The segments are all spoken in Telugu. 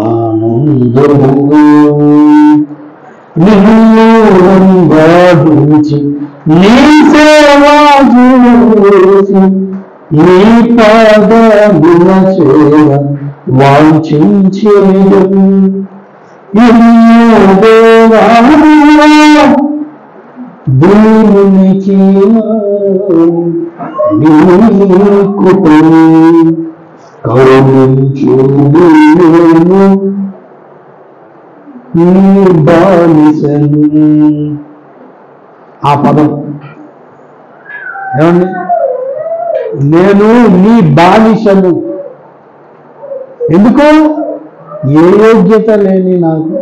ఆనందముగా నిన్ను వెంబడించి నీ సేవ చేసి నీ పాదముల చేర వాంఛించేదను. దేవునికి నీ కృపను కరుణించును, నీ బానిసను. ఆ పదం ఏమండి? నేను నీ బానిసను. ఎందుకు? ఏ యోగ్యత లేని నాకు.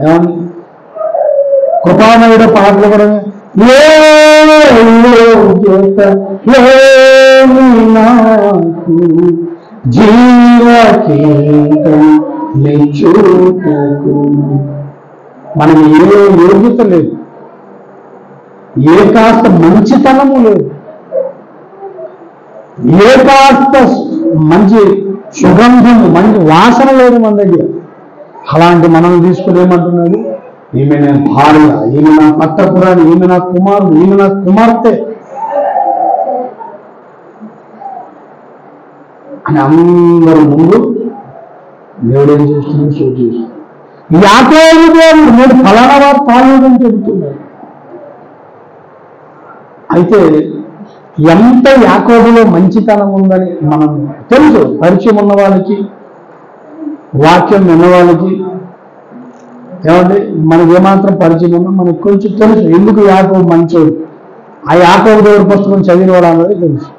ఏమండి? కృపామయుడ పాటలు కూడా ఏ యోగ్యత లేని నాకు జీవకీతం నిచ్చుటకు. మనకి ఏ యోగ్యత లేదు, ఏ కాస్త మంచితనము లేదు, ఏ కాస్త మంచి సుగంధము, మంచి వాసన లేదు మన దగ్గర. అలాంటి మనం తీసుకునేమంటున్నాడు, ఈమె నా భార్య, ఈమె నా పట్టపురాణి, ఈమె నా కుమారుడు, ఈమె నా కుమార్తె అని అందరి ముందు దేవుడు ఏం చేస్తున్నాడు? సూచిస్తున్నాడు. యాకోబు దేవుడు నేను ఫలానా వారు పాల్గొని చెబుతున్నాడు. అయితే ఎంత యాకోబులో మంచితనం ఉందని మనం తెలుసు. పరిచయం ఉన్న వాళ్ళకి, వాక్యం విన్న వాళ్ళకి, ఏమంటే మనకి ఏమాత్రం పరిచయం ఉన్నా మనకు కొంచెం తెలుసు ఎందుకు యాకోబు మంచోడు. ఆ యాకోబు దేవుడి పుస్తకం చదివిన వాళ్ళందరికీ తెలుసు.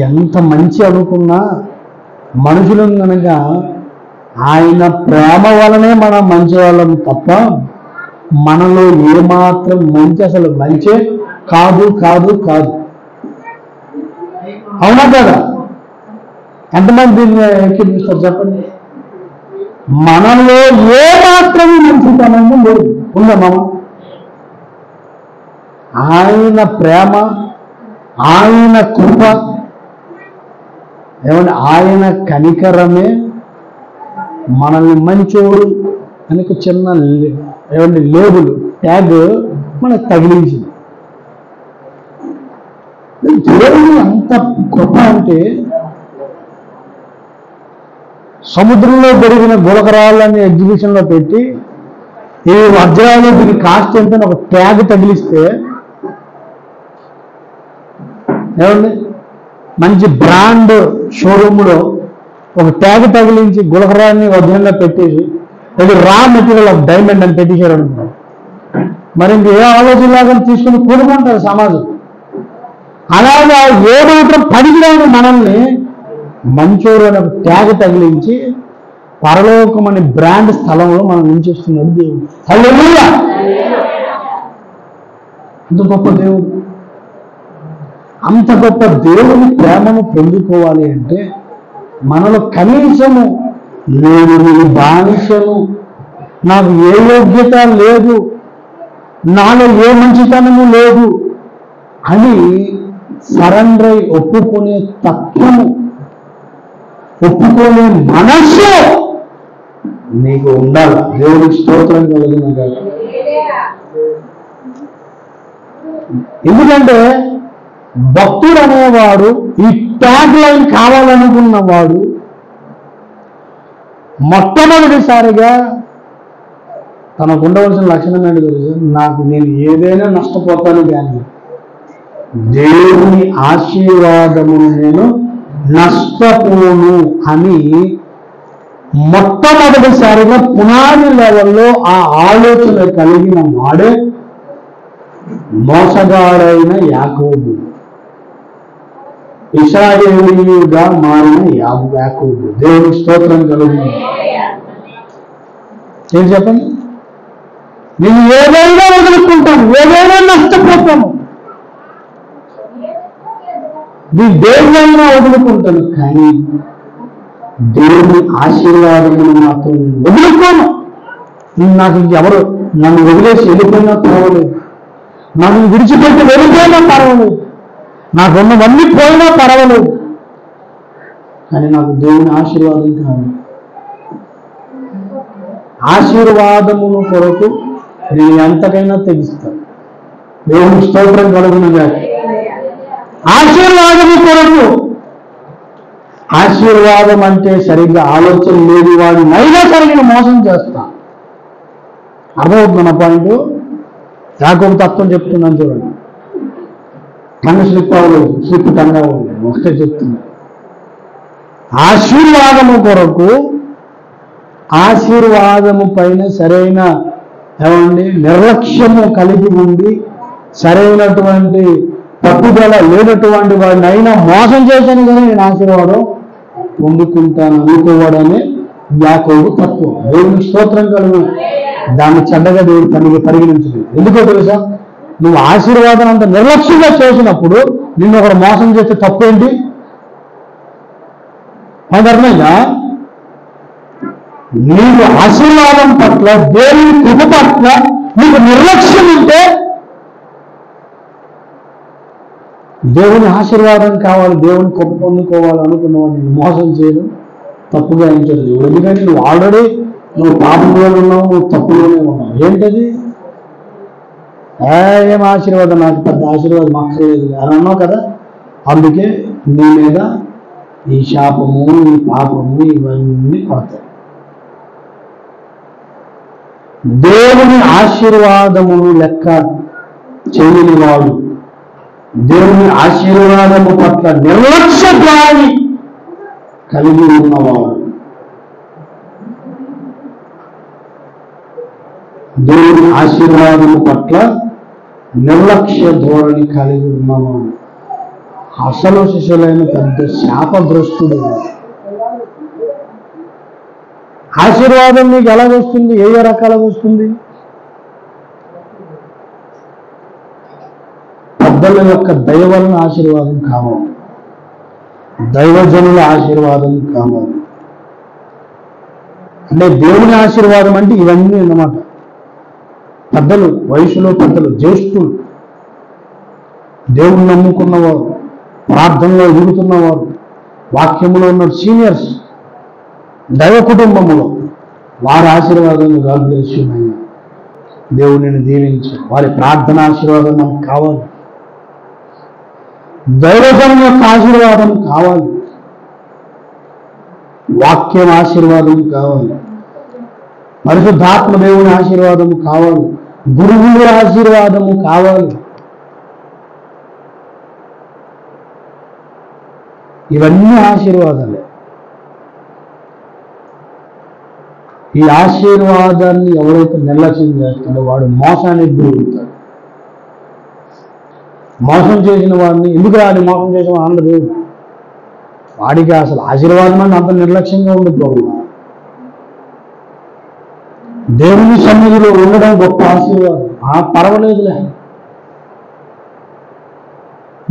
ఎంత మంచి అనుకున్నా మనుషులను కనుక ఆయన ప్రేమ వలనే మనం మంచి వాళ్ళం తప్ప మనలో ఏమాత్రం మంచి అసలు మంచే కాదు కాదు కాదు. అవునా కదా? ఎంతమంది దీన్ని ఎక్కిపిస్తారు చెప్పండి? మనలో ఏమాత్రం మంచితనము లేదు. ఉందా మామ? ఆయన ప్రేమ, ఆయన కృప, ఏమంటే ఆయన కనికరమే మనల్ని మంచోడు అని ఒక చిన్న ఏమంటే లేబుల్ ట్యాగ్ మనకు తగిలించింది. దేవుడు అంత కృప అంటే సముద్రంలో పెరిగిన గులకరాళ్ళని ఎగ్జిబిషన్లో పెట్టి ఈ వజ్రాలు దీని కాస్ట్ ఎంత ఒక ట్యాగ్ తగిలిస్తే, ఏమండి మంచి బ్రాండ్ షోరూమ్లో ఒక ట్యాగ్ తగిలించి గులకరాన్ని వజ్రంగా పెట్టేసి అది రా మెటీరియల్ ఆఫ్ డైమండ్ అని పెట్టేశారు అనుకున్నారు. మరి ఇంక ఏ ఆలోచనలాగా తీసుకుని కూడుకుంటారు సమాజం. అలాగా ఏ మాత్రం పనికిరాని మనల్ని మంచోరు అనే ఒక ట్యాగ్ తగిలించి పరలోకం అనే బ్రాండ్ స్థలంలో మనం ఉంచేస్తున్నాడు దేవుడు. హల్లెలూయా! అంత గొప్ప దేవుడు. అంత గొప్ప దేవుని ప్రేమను పొందుకోవాలి అంటే మనలో కనీసము నేను నీ బానిసను, నాకు ఏ యోగ్యత లేదు, నాలో ఏ మంచితనము లేదు అని సరెండర్ అయి ఒప్పుకునే తత్వము, ఒప్పుకునే మనస్సు నీకు ఉండాలి. దేవుడికి స్తోత్రం కలిగిన కాదు. ఎందుకంటే భక్తుడు అనేవాడు ఈ ట్యాగ్ లైన్ కావాలనుకున్నవాడు మొట్టమొదటిసారిగా తనకు ఉండవలసిన లక్షణం ఏంటి తెలుసు? నేను ఏదైనా నష్టపోతాను కానీ దేవుని ఆశీర్వాదమును నేను నష్టపోను అని మొట్టమొదటిసారిగా పునాది లెవెల్లో ఆ ఆలోచన కలిగిన వాడే మోసగాడైన యాకోబు, ఇశ్రాయేలీయుగా మారిన యాకోబు. దేవునికి స్తోత్రం కలుగుతుంది. ఏం చెప్పండి? నేను ఏదైనా వదులుకుంటాను, ఏదైనా నష్టపోతాను, దేన్నైనా వదులుకుంటాను, కానీ దేవుని ఆశీర్వాదమును మాత్రం వదులుకోను. నాకు ఎవరు నన్ను వదిలేసి వెళ్ళిపోయినా పర్వాలేదు, నన్ను విడిచిపెట్టి వెళ్ళిపోయినా పర్వాలేదు, నాకున్నవన్నీ పోయినా పర్వాలేదు, కానీ నాకు దేవుని ఆశీర్వాదం కావాలి. ఆశీర్వాదమును కొరకు నేను ఎంతకైనా తెగిస్తాను. దేవుని స్తోత్రం కలుగునుగా. ఆశీర్వాదము కొరకు, ఆశీర్వాదం అంటే సరిగ్గా ఆలోచన లేని వాడిని అయినా సరే నేను మోసం చేస్తాను. అర్థమవుతుంది నా పాయింట్. యాకోబు తత్వం చెప్తున్నాను చూడండి. టంగ స్లిప్ అవ్వలేదు, స్లిప్ టంగ అవ్వలేదు, ఒకటే చెప్తున్నా. ఆశీర్వాదము కొరకు, ఆశీర్వాదము పైన సరైన నిర్లక్ష్యము కలిగి ఉండి సరైనటువంటి పట్టుదల లేనటువంటి వాడిని అయినా మోసం చేశాను కానీ నేను ఆశీర్వాదం పొందుకుంటాను అనుకోవడమే యాకోబు తత్వం. దేవునికి స్తోత్రం కలుగు. దాన్ని చెడ్డగా దేవుడు పరిగణించలేదు. ఎందుకో తెలుసా? నువ్వు ఆశీర్వాదం అంత నిర్లక్ష్యంగా చేసినప్పుడు నిన్ను ఒకరు మోసం చేస్తే తప్పేంటి? అర్థమైందా? నీకు ఆశీర్వాదం పట్ల, దేవుని కృప పట్ల నీకు నిర్లక్ష్యం ఉంటే, దేవుని ఆశీర్వాదం కావాలి, దేవుని కృప పొందుకోవాలి అనుకున్నవాడు నేను మోసం చేయడం తప్పుగా ఎంచలేదు. ఎందుకంటే నువ్వు ఆల్రెడీ పాపంలోనే ఉన్నావు, నువ్వు తప్పులోనే ఉన్నావు. ఏంటది? ఏం ఆశీర్వాదం, నాకు పెద్ద ఆశీర్వాదం అక్కర్లేదు అని అన్నావు కదా. అందుకే నీ మీద ఈ శాపము, ఈ పాపము ఇవన్నీ పడతాయి. దేవుని ఆశీర్వాదమును లెక్క చేయని వాడు, దేవుని ఆశీర్వాదము పట్ల నిర్లక్ష్య జ్ఞాని కలిగి ఉన్నవాడు, దేవుని ఆశీర్వాదము పట్ల నిర్లక్ష్య ధోరణి కలిగి ఉన్నవాడు అసలు శిష్యులైన పెద్ద శాపగ్రస్తుడు. ఆశీర్వాదం నీకు ఎలా వస్తుంది? ఏ రకాలుగా వస్తుంది? పెద్దల యొక్క దయ వలన ఆశీర్వాదం కావాలి, దైవజనుల ఆశీర్వాదం కావాలి. అంటే దేవుని ఆశీర్వాదం అంటే ఇవన్నీ అన్నమాట. పెద్దలు, వయసులో పెద్దలు, జ్యేష్ఠులు, దేవుని నమ్ముకున్నవారు, ప్రార్థనలో ఎదుగుతున్నవారు, వాక్యంలో ఉన్న సీనియర్స్, దైవ కుటుంబములో వారి ఆశీర్వాదం గాడ్ బ్లెస్ యు నాయనా, దేవుడిని దీవించు. వారి ప్రార్థన ఆశీర్వాదం మనకు కావాలి, దైవజనం యొక్క ఆశీర్వాదం కావాలి, వాక్యం ఆశీర్వాదం కావాలి, పరిశుద్ధాత్మ దేవుని ఆశీర్వాదము కావాలి, గురువుల ఆశీర్వాదము కావాలి. ఇవన్నీ ఆశీర్వాదాలే. ఈ ఆశీర్వాదాన్ని ఎవరైతే నిర్లక్ష్యం చేస్తాడో వాడు మోసానికి గురవుతాడు. మోసం చేసిన వాడిని ఎందుకు వాడిని మోసం చేసిన అనలేదు. వాడికి అసలు ఆశీర్వాదం అని అంత నిర్లక్ష్యంగా ఉండిపోవాలి. దేవుని సన్నిధిలో ఉండడం గొప్ప ఆశీర్వాదం. పర్వాలేదులే,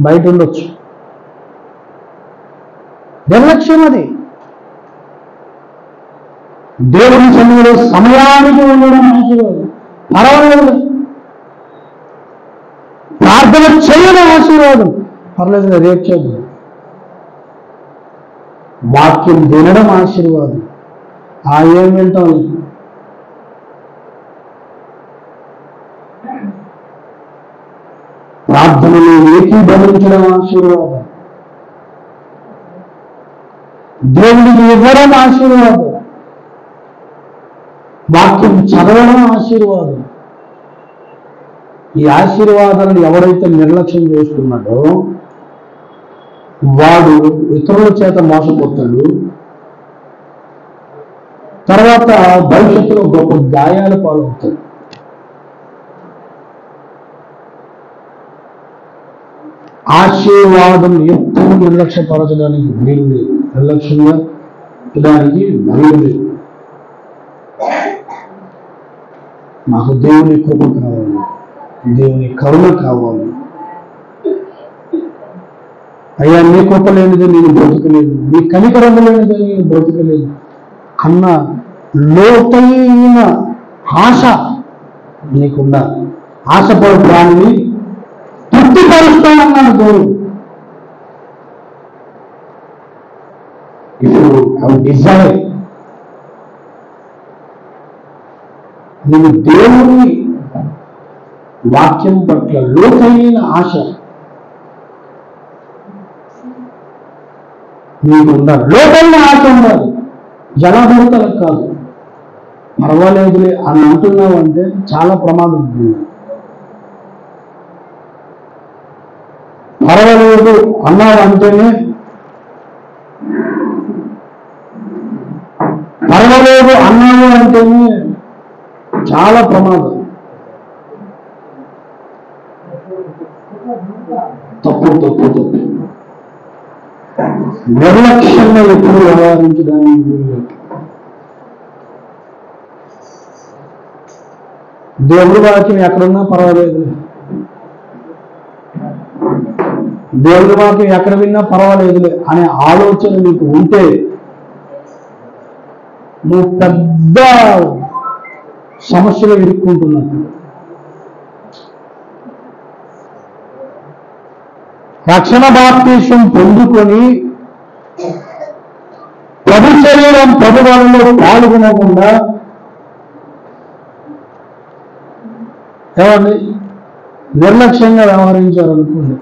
బయట ఉండొచ్చు. నిర్లక్ష్యం అది. దేవుని సన్నిధిలో సమయానికి ఉండడం ఆశీర్వాదం, పర్వాలేదు. ప్రార్థన చేయడం ఆశీర్వాదం, పర్లేదు, రేపు చేద్దాం. వాక్యం వినడం ఆశీర్వాదం, ఏం వింటాం. ప్రార్థనలో ఏకీభవించడం ఆశీర్వాదం, దేవుడికి ఇవ్వడం ఆశీర్వాదం, వాక్యం చదవడం ఆశీర్వాదం. ఈ ఆశీర్వాదాలను ఎవరైతే నిర్లక్ష్యం చేస్తున్నాడో వాడు ఇతరుల చేత మోసపోతాడు. తర్వాత భవిష్యత్తులో గొప్ప గాయాల పాలవుతాడు. ఆశీర్వాదం ఎప్పుడు నిర్లక్ష్యపరచడానికి వీలు లేదు, నిర్లక్ష్యంగా దానికి వీలు లేదు. నాకు దేవుని కృప కావాలి, దేవుని కరుణ కావాలి. అయ్యా నీ కృప లేనిది నేను బ్రతకలేదు, నీ కనికరం లేనిది నేను బ్రతకలేదు అన్న లోతైన ఆశ నీకున్నా ఆశపడే ప్రాణిని తృప్తిపరుస్తానన్నాడు దేవుడు. ఇఫ్ యూ హ్యావ్ డిజైర్, నువ్వు దేవుని వాక్యం పట్ల లోతైన ఆశ నీకు ఉండాలి, లోతైన ఆశ ఉండాలి. జలభరితలకు కాదు. పర్వాలేదులే అని అంటున్నావు అంటే చాలా ప్రమాదం. పర్వాలేదు అన్నావు అంటేనే పర్వాలేదు అన్నావు అంటేనే చాలా ప్రమాదం. తప్పు తప్పు తప్పు. నిర్లక్ష్యంగా ఎప్పుడు వ్యవహరించడానికి దేవుడి వాక్యం ఎక్కడున్నా పర్వాలేదు, దేవుడి వాక్యం ఎక్కడ విన్నా పర్వాలేదులే అనే ఆలోచన నీకు ఉంటే నువ్వు పెద్ద సమస్యలు ఇరుక్కుంటున్నావు. రక్షణ బాప్తీసం పొందుకొని ప్రభు శరీరం ప్రభుత్వంలో పాల్గొనకుండా ఏమండి నిర్లక్ష్యంగా వ్యవహరించారనుకోండి,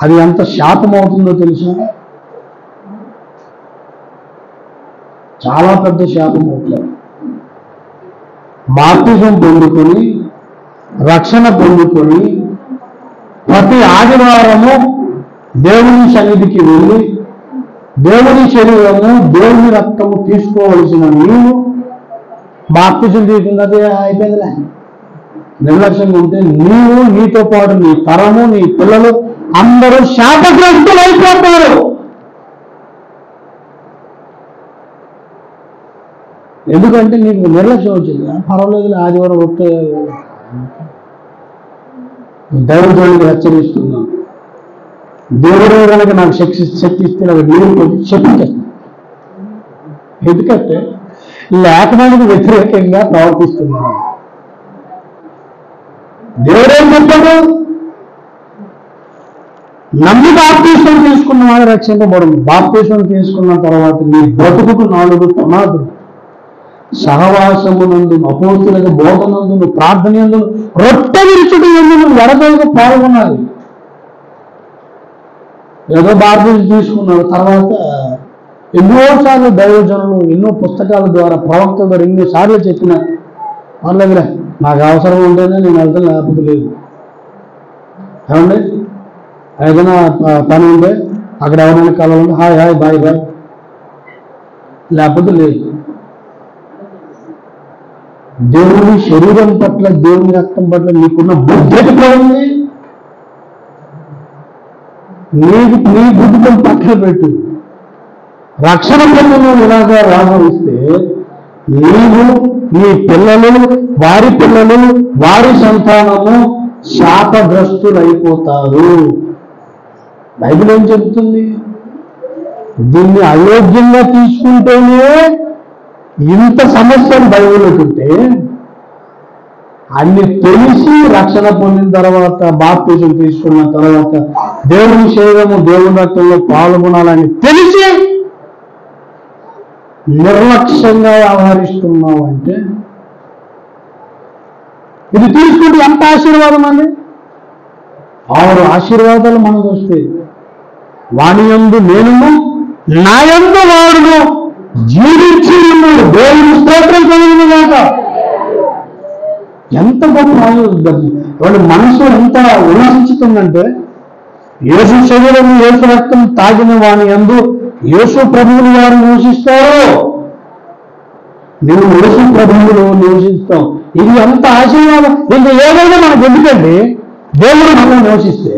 అది ఎంత శాపం అవుతుందో తెలుసా? చాలా పెద్ద శాపం అవుతుంది. బాప్తిజం పొందుకొని రక్షణ పొందుకొని ప్రతి ఆదివారము దేవుని సన్నిధికి వెళ్ళి దేవుని శరీరము దేవుని రక్తము తీసుకోవలసిన నీవు బాప్తిజం తీసుకున్నది అయిపోయిందిలే. నిర్లక్ష్యంగా ఉంటే నీవు, నీతో పాటు నీ తరము, నీ పిల్లలు అందరూ శాపగ్రస్తులు అయిపోతారు. ఎందుకంటే నీకు నిర్లక్ష్యం వచ్చింది. పర్వాలేదు ఆదివారం ఒకటే. దైవజనుడికి హెచ్చరిస్తున్నాను, దేవుడే కనుక నాకు శక్తి ఇస్తే నాకు దేవుడు చెప్పించేస్తాను. ఎందుకంటే లేఖనానికి వ్యతిరేకంగా ప్రవర్తిస్తున్నాను. దేవుడేం చెప్పాడు? నమ్మి బాప్తీసం తీసుకున్న వాడు రక్షింపబడును. బాప్తీసం తీసుకున్న తర్వాత నీ బ్రతుకుకు 4 పునాదులు: సహవాసమునందు, అపోస్తుల బోధనందు, ప్రార్థనయందు, రొట్టె విరుచుట యందు నువ్వు ఎడతెగక పాల్గొనాలి. ఏదో బాప్తీసం తీసుకున్నాడు, తర్వాత ఎన్నోసార్లు దైవజనులు ఎన్నో పుస్తకాల ద్వారా ప్రవక్తల ద్వారా ఎన్నోసార్లు చెప్పిన వాళ్ళ నాకు అవసరం ఉంటేనే నేను వెళ్తాను, లేకపోతే లేదు. ఏమండి ఏదైనా పని ఉంటే అక్కడ ఎవరైనా కలవాలంటే హాయ్ హాయ్ బాయ్ బాయ్, లేకపోతే లేదు. దేవుని శరీరం పట్ల, దేవుని రక్తం పట్ల నీకున్న బుద్ధి పోయింది. నీ బుద్ధిని పక్కన పెట్టు. రక్షణ పొందును ఇలాగా రాగలిస్తే నీవు, నీ పిల్లలు, వారి పిల్లలు, వారి సంతానము శాపగ్రస్తులైపోతారు. బైబిల్ ఏం చెబుతుంది? దీన్ని అయోగ్యంగా తీసుకుంటేనే ఇంత సమస్యలు బైబిల్కుంటే, అన్ని తెలిసి రక్షణ పొందిన తర్వాత, బాప్తిజం తీసుకున్న తర్వాత దేవుని శరీరము దేవుని రక్తంలో పాల్గొనాలని తెలిసి నిర్లక్ష్యంగా వ్యవహరిస్తున్నావు అంటే ఇది తీసుకుంటే ఎంత ఆశీర్వాదం అండి. 6 ఆశీర్వాదాలు మనకు వస్తాయి. వాని యందు నేనును, నా యందు వాడును జీవించి ఉన్నాడు. దేవుని స్తోత్రం కలిగిన కాక ఎంత గొప్ప వాడి మనసు ఎంత ఉల్లాసించుతుందంటే, యేసు శరీరం యేసు రక్తం తాగిన వాని యందు యేసు ప్రభువులు వారు నివసిస్తారు. నువ్వు యేసు ప్రభువులు నివసిస్తావు. ఇది ఎంత ఆశీర్వాదం. ఇంకా ఏదైనా మనకు ఎందుకండి? దేవుడు మనం నివసిస్తే,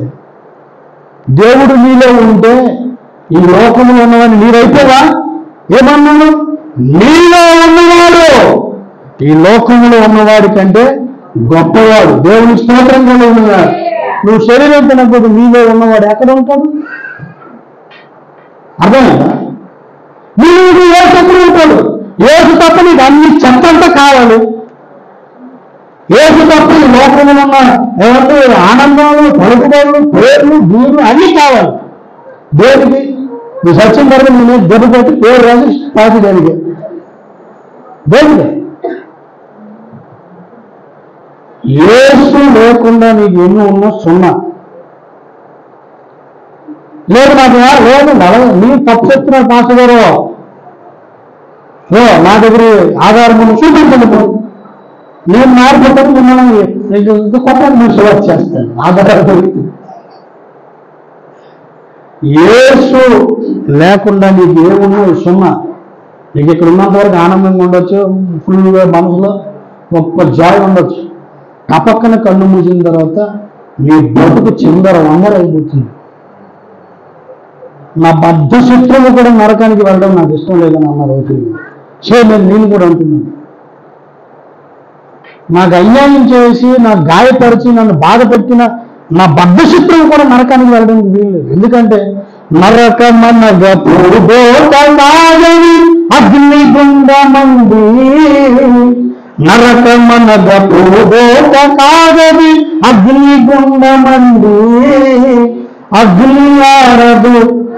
దేవుడు నీలో ఉంటే ఈ లోకంలో ఉన్నవాడిని నీరైపోవా? ఏమన్నాడు? నీలో ఉన్నవాడు ఈ లోకంలో ఉన్నవాడి కంటే గొప్పవాడు. దేవుని స్తోత్రం కలిగి ఉన్నాడు. నువ్వు శరీరం తినకపోతే నీలో ఉన్నవాడు ఎక్కడ ఉంటాడు? అర్థమైందా? నీకు ఏ తప్పులు ఉంటాడు? ఏసు తప్ప నీకు అన్ని చెత్తంతా కావాలి. ఏసు తప్ప ఈ లోకంలో ఉన్న ఏమంటే ఆనందాలు, పలుకుబడులు, పేర్లు, బీర్లు అన్నీ కావాలి. దేనికి? నువ్వు సత్యం తర్వాత నేను దెబ్బ పెట్టి పేరు రాసి పార్టీ దానికి దేవుడే. యేసు లేకుండా నీకు ఎన్ని ఉన్నా సున్నా. లేదు నాకు లేదు నీ తప్పు చెప్తున్నారు పాస్టర్ గారు, నా దగ్గర ఆధారం చూపించండి, నేను మారిపోతాను మిమ్మల్ని కొత్త నేను సులభ చేస్తాను ఆధారం. యేసు లేకుండా నీకు ఏమున్నా సున్నా. నీకు ఇక్కడ ఉన్నంత వరకు ఆనందంగా ఉండొచ్చు, ఫుల్గా మనసులో గొప్ప జాయ్ ఉండొచ్చు. కపక్కన కన్ను మూసిన తర్వాత నీ బ్రతుకు చిందర వందర అయిపోతుంది. నా బద్ధ శత్రువు కూడా నరకానికి వెళ్ళడం నాకు ఇష్టం లేదని అన్నారు అవుతుంది. సో నేను కూడా అంటున్నాను, నాకు అన్యాయం చేసి నాకు గాయపరిచి నన్ను బాధపెట్టిన నా బద్ధ శత్రువు కూడా నరకానికి వెళ్ళడానికి వీల్లేదు. ఎందుకంటే నరకమనగ పూర్వోతనాగవి అగ్నిగుండమంది, నరకమనగ పూర్వోతనాగవి అగ్నిగుండమంది, అగ్ని ఆరదు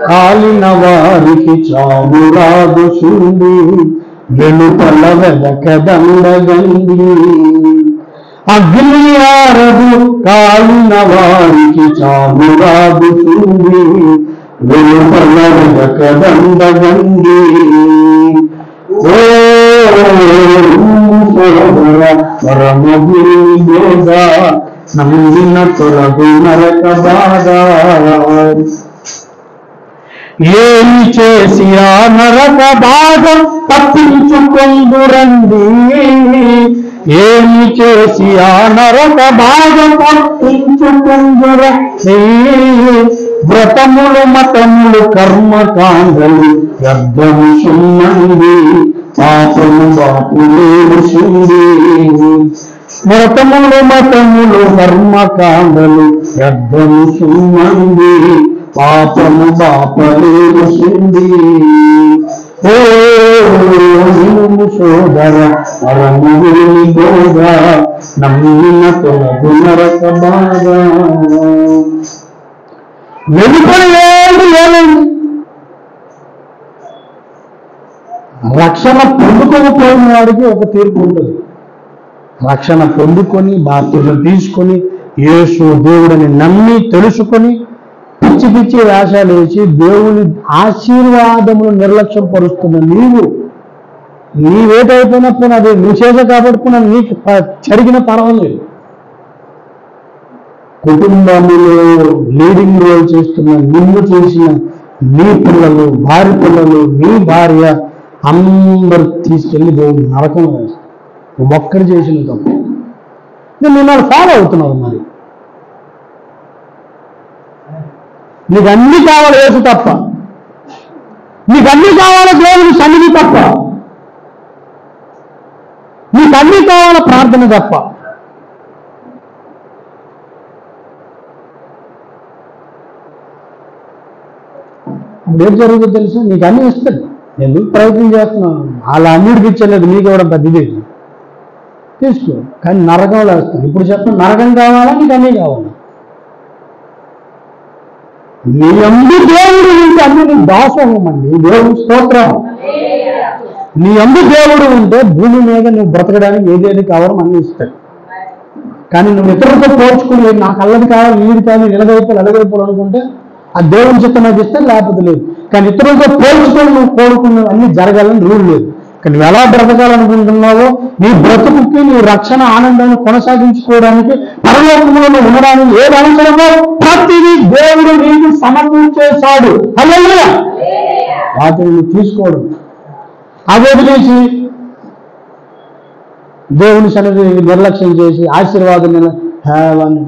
కాలిన వారికి చావు రాదు సుంది, వెలుపల వెలకదండగంది. అగ్ని ఆరదు కాలిన వారికి చావు రాదు సుంది, వెలుపల వెలకదండగంది. ఓ పరమగురుగా నమ్మిన తొలగు నరక బాధ, ఏమి చేసి ఆ నరక బాధం తప్పించుకొందురండి, ఏమి చేసి ఆ నరక బాధం తప్పించుకొందురండి. వ్రతములు మతములు కర్మకాండలు వ్యర్థము సుమ్మంది, పాపము బాపులేరు సుంది. వ్రతములు మతములు కర్మకాండలు వ్యర్థము సుమ్మంది, పాపము బాపలేరు సుంది. ఓ సోదర పరమగురుని బోధ నమ్మిన తొలగు నరక బాధ. వెలుపడలేదు లేదండి. రక్షణ పొందుకోకపోయిన వాడికి ఒక తీర్పు ఉంటుంది. రక్షణ పొందుకొని బాప్తిజం తీసుకొని యేసు దేవుడిని నమ్మి తెలుసుకొని పిచ్చి పిచ్చి వేషాలు వేసి దేవుని ఆశీర్వాదములు నిర్లక్ష్యం పరుస్తున్న నీవేటైపోయినప్పుడు అది నువ్వు చేసే కాబట్టి నీకు జరిగిన పర్వాలేదు. కుటుంబంలో లీడింగ్ రోల్ చేస్తున్న నిన్ను చేసిన నీ పిల్లలు, భార్య పిల్లలు, నీ భార్య అందరూ తీసుకెళ్ళి దేవుడు నరకం వేస్తారు. ఒక్కడు చేసిన తప్పు నేను ఫాలో అవుతున్నావు. మరి నీకు అన్ని కావాలి యేసు తప్ప, నీకు అన్ని కావాలి దేవుని సన్నిధి తప్ప, నీకు అన్ని కావాలి ప్రార్థన తప్ప. ఏం జరుగుతుందో తెలుసు, నీకు అన్ని ఇస్తాడు. ఎందుకు ప్రయత్నం చేస్తున్నావు? అలా అన్నిటికి ఇచ్చలేదు, నీకు ఇవ్వడం పెద్దది తీసుకో. కానీ నరకంలో వేస్తాను. ఇప్పుడు చెప్తాను, నరకం కావాలా నీకు అన్నీ కావాలా? నీ అందు దేవుడు ఉంటే అన్ని నీ దాసోహం అండి. దేవుడు స్తోత్రం. నీ అందు దేవుడు ఉంటే భూమి మీద నువ్వు బ్రతకడానికి ఏదేది కావాలో అన్ని ఇస్తాడు. కానీ నువ్వు ఇతరులతో పోల్చుకుని నాకు అల్లది కావాలి, నీది కావాలి, నిలదైపోవాలి, ఎలగైపోవాలి అనుకుంటే ఆ దేవుని చిత్తం నాకు ఇస్తే లేకపోతే లేదు. కానీ ఇతరులతో పోల్చుకొని నువ్వు కోరుకున్న అన్ని జరగాలని రూల్ లేదు. కానీ నువ్వు ఎలా బ్రతకాలనుకుంటున్నావో నీ బ్రతుకుకి నీ రక్షణ ఆనందాన్ని కొనసాగించుకోవడానికి పరలోకంలో నువ్వు ఉండడానికి ఏది అవసరమో ప్రతిదీ దేవుడు నీకు సమకూర్చేశాడు. హల్లెలూయా. వాటిని నువ్వు తీసుకోవడం, అది వదిలేసి దేవుని సన్నిధి నిర్లక్ష్యం చేసి ఆశీర్వాదం అని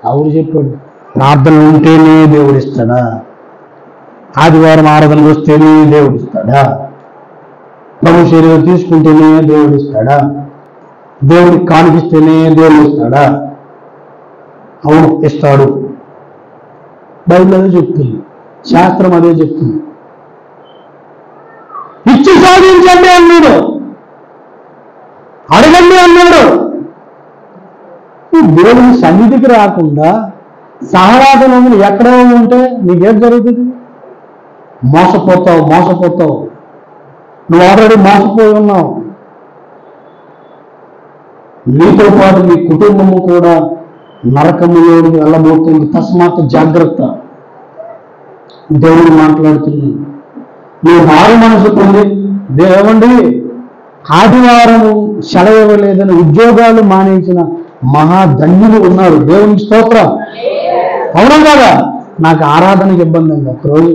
ఎవరు చెప్పాడు? ప్రార్థన ఉంటేనే దేవుడు ఇస్తాడా? ఆదివారం ఆరాధనకు వస్తేనే దేవుడు ఇస్తాడా? ప్రభు శరీరం తీసుకుంటేనే దేవుడు ఇస్తాడా? దేవుడికి కానికిస్తేనే దేవుడు ఇస్తాడా? అవును, ఇస్తాడు. బైబిల్ అదే చెప్తుంది, శాస్త్రం అదే చెప్తుంది. ఇచ్చి సాధించండి అన్నాడు, అడగండి అన్నాడు. దేవుని సన్నిధికి రాకుండా సహవాసములు ఎక్కడో ఉంటే నీకేం జరుగుతుంది? మోసపోతావు మోసపోతావు. నువ్వు ఆల్రెడీ మోసపోయి ఉన్నావు. నీతో పాటు నీ కుటుంబము కూడా నరకములోకి వెళ్ళబోతుంది. తస్మాత్ జాగ్రత్త. దేవుడు మాట్లాడుతున్నాడు. నువ్వు మారు మనసు పొంది ఏమండి ఆదివారం సెలవు ఇవ్వలేదని ఉద్యోగాలు మానేసిన మహాధన్యులు ఉన్నారు. దేవునికి స్తోత్రం. అవునా కదా? నాకు ఆరాధనకి ఇబ్బంది అండి. ఒకరోజు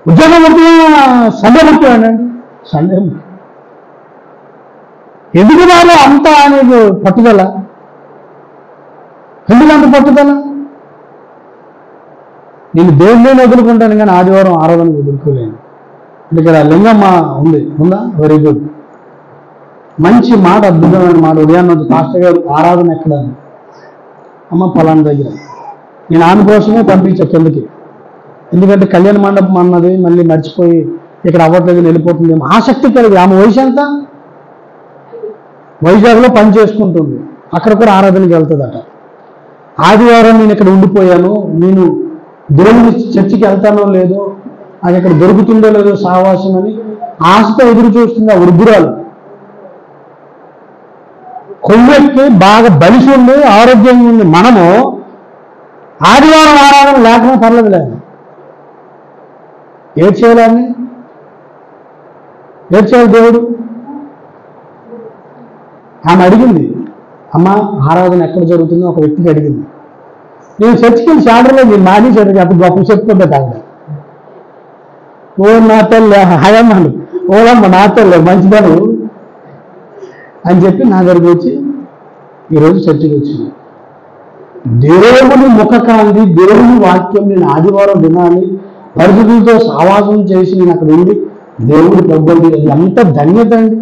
ఉద్యోగం ముఖ్యమా సండే ముఖ్యమండి. సండే ఎందుకు రాలో అంత నీకు పట్టుదల? ఎందుకు అంత పట్టుదల? నేను దేవుళ్ళని వదులుకుంటాను కానీ ఆదివారం ఆరాధనకు వదులుకోలేను. అంటే ఇక్కడ లింగమ్మ ఉందా? Very good. మంచి మాట, అద్భుతమైన మాట. ఉదయాన్నే పాస్టర్ గారు ఆరాధన ఎక్కడ? అమ్మ పలానా దగ్గర. నేను ఆమె కోసమే పంపించా కిందకి. ఎందుకంటే కళ్యాణ మండపం అన్నది మళ్ళీ మర్చిపోయి ఇక్కడ అవ్వట్లేదు వెళ్ళిపోతుంది. ఆసక్తి కలిగి ఆమె వయసు ఎంత? వైజాగ్లో పని చేసుకుంటుంది. అక్కడ కూడా ఆరాధనకి వెళ్తుందట. ఆదివారం నేను ఇక్కడ ఉండిపోయాను, నేను దేవుని చర్చికి వెళ్తానో లేదో, అది ఇక్కడ దొరుకుతుందో లేదో సావాసం అని ఆశతో ఎదురు చూస్తుంది ఆ వృద్ధురాలు. కొవ్వెక్కి బాగా బలిసి ఉంది, ఆరోగ్యంగా ఉంది. మనము ఆదివారం ఆరాధన లేకుండా పర్లేదు లేదు. ఏం చేయాలని? ఏం చేయాలి దేవుడు? ఆమె అడిగింది, అమ్మ ఆరాధన ఎక్కడ జరుగుతుందో ఒక వ్యక్తికి అడిగింది. నేను చర్చికి శాడలో నేను మాది చర్చకి అప్పుడు గొప్ప చెప్పుకుంటే కాదు. ఓ నా తల్లి హయమ్మను, ఓలమ్మ నా తల్లి మంచిదను అని చెప్పి నా దగ్గరికి వచ్చి ఈరోజు చర్చికి వచ్చింది. దేవుని ముఖకాంతి, దేవుని వాక్యం నేను ఆదివారం వినాలి, పరిస్థితులతో సావాసం చేసి నేను అక్కడ ఉండి దేవుడి పొద్దు ఎంత ధన్యత అండి.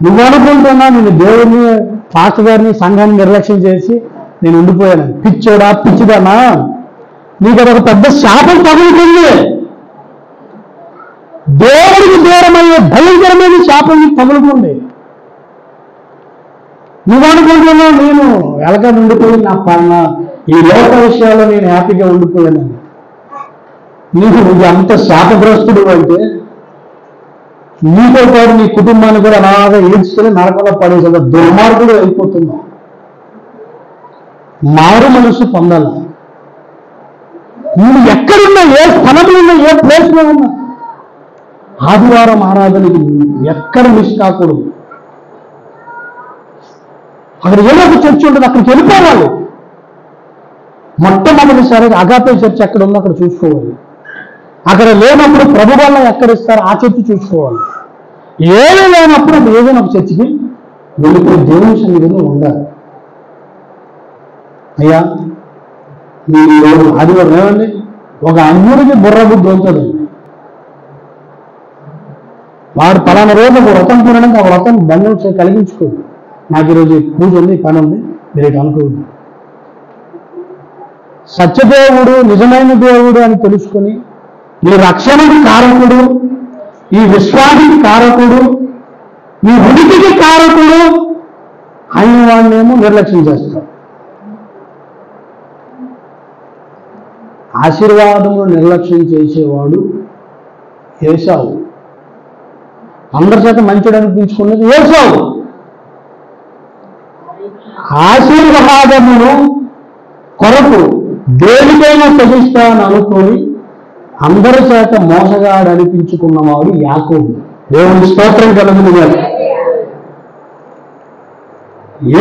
నువ్వు అనుకుంటున్నా నేను దేవుడిని, పాస్టర్ గారిని, సంఘాన్ని నిర్లక్ష్యం చేసి నేను ఉండిపోయాను. పిచ్చోడా పిచ్చిదానా, నీకు అదొక పెద్ద శాపం తగులుతుంది. దేవుడికి దూరమయ్యే భయంకరమైన శాపం నీకు తగులుతుంది. నువ్వు అనుకుంటున్నావు నేను ఎలాగ ఉండిపోయి నా ఈ లోక విషయాల్లో నేను హ్యాపీగా ఉండిపోయానని. నువ్వు అంత శాపగ్రస్తుడు అంటే నీతో పాటు నీ కుటుంబాన్ని కూడా అలాగా ఈడ్చుకొని నరకంలో పడేసేంత దుర్మార్గుడు అయిపోతున్నావు. మారు మనసు పొందాల. నువ్వు ఎక్కడున్నా, ఏ స్థలంలో ఉన్నా, ఏ ప్లేస్లో ఉన్నా ఆదివారం ఆరాధనకి ఎక్కడ మిస్ కాకూడదు. అక్కడ ఏదో ఒక చర్చ్ ఉంటుంది, అక్కడికి వెళ్ళిపోవాలి. మొట్టమొదటిసారిగా అగాపే చర్చ్ ఎక్కడ ఉందో అక్కడ చూసుకోవాలి. అక్కడ లేనప్పుడు ప్రభు వల్ల ఎక్కడ ఇస్తారో ఆ చర్చ్ చూసుకోవాలి. ఏమీ లేనప్పుడు అప్పుడు ఏదైనా ఒక చర్చికి వెళ్ళిపోయి దేవుని సన్నిధిలో ఉండాలి. అయ్యా మీరు ఆదివారం ఏమండి ఒక అన్యుడికి బుర్రబుద్ధి అవుతుందండి. వాడు పలానా రోజు ఒక వ్రతం పూరడానికి ఆ వ్రతం బంధం కలిగించుకోండి. నాకు ఈరోజు పూజ ఉంది, పని ఉంది, మీరు ఇటు అనుకోవద్దు. సత్యదేవుడు నిజమైన దేవుడు అని తెలుసుకొని నీ రక్షణకి కారకుడు, ఈ విశ్వానికి కారకుడు, నీ ఉనికికి కారకుడు అయిన వాడినేమో నిర్లక్ష్యం చేస్తాడు. ఆశీర్వాదమును నిర్లక్ష్యం చేసేవాడు ఏశావు. అందరి చేత మంచిడు అనిపించుకున్నది ఏశావు. ఆశీర్వాదమును కొరకు దేనికైనా సహిస్తాను అనుకొని అందరి చేత మోసగాడు అనిపించుకున్నవాడు యాకోబు. దేవుని స్తోత్రం కలుగును గాక.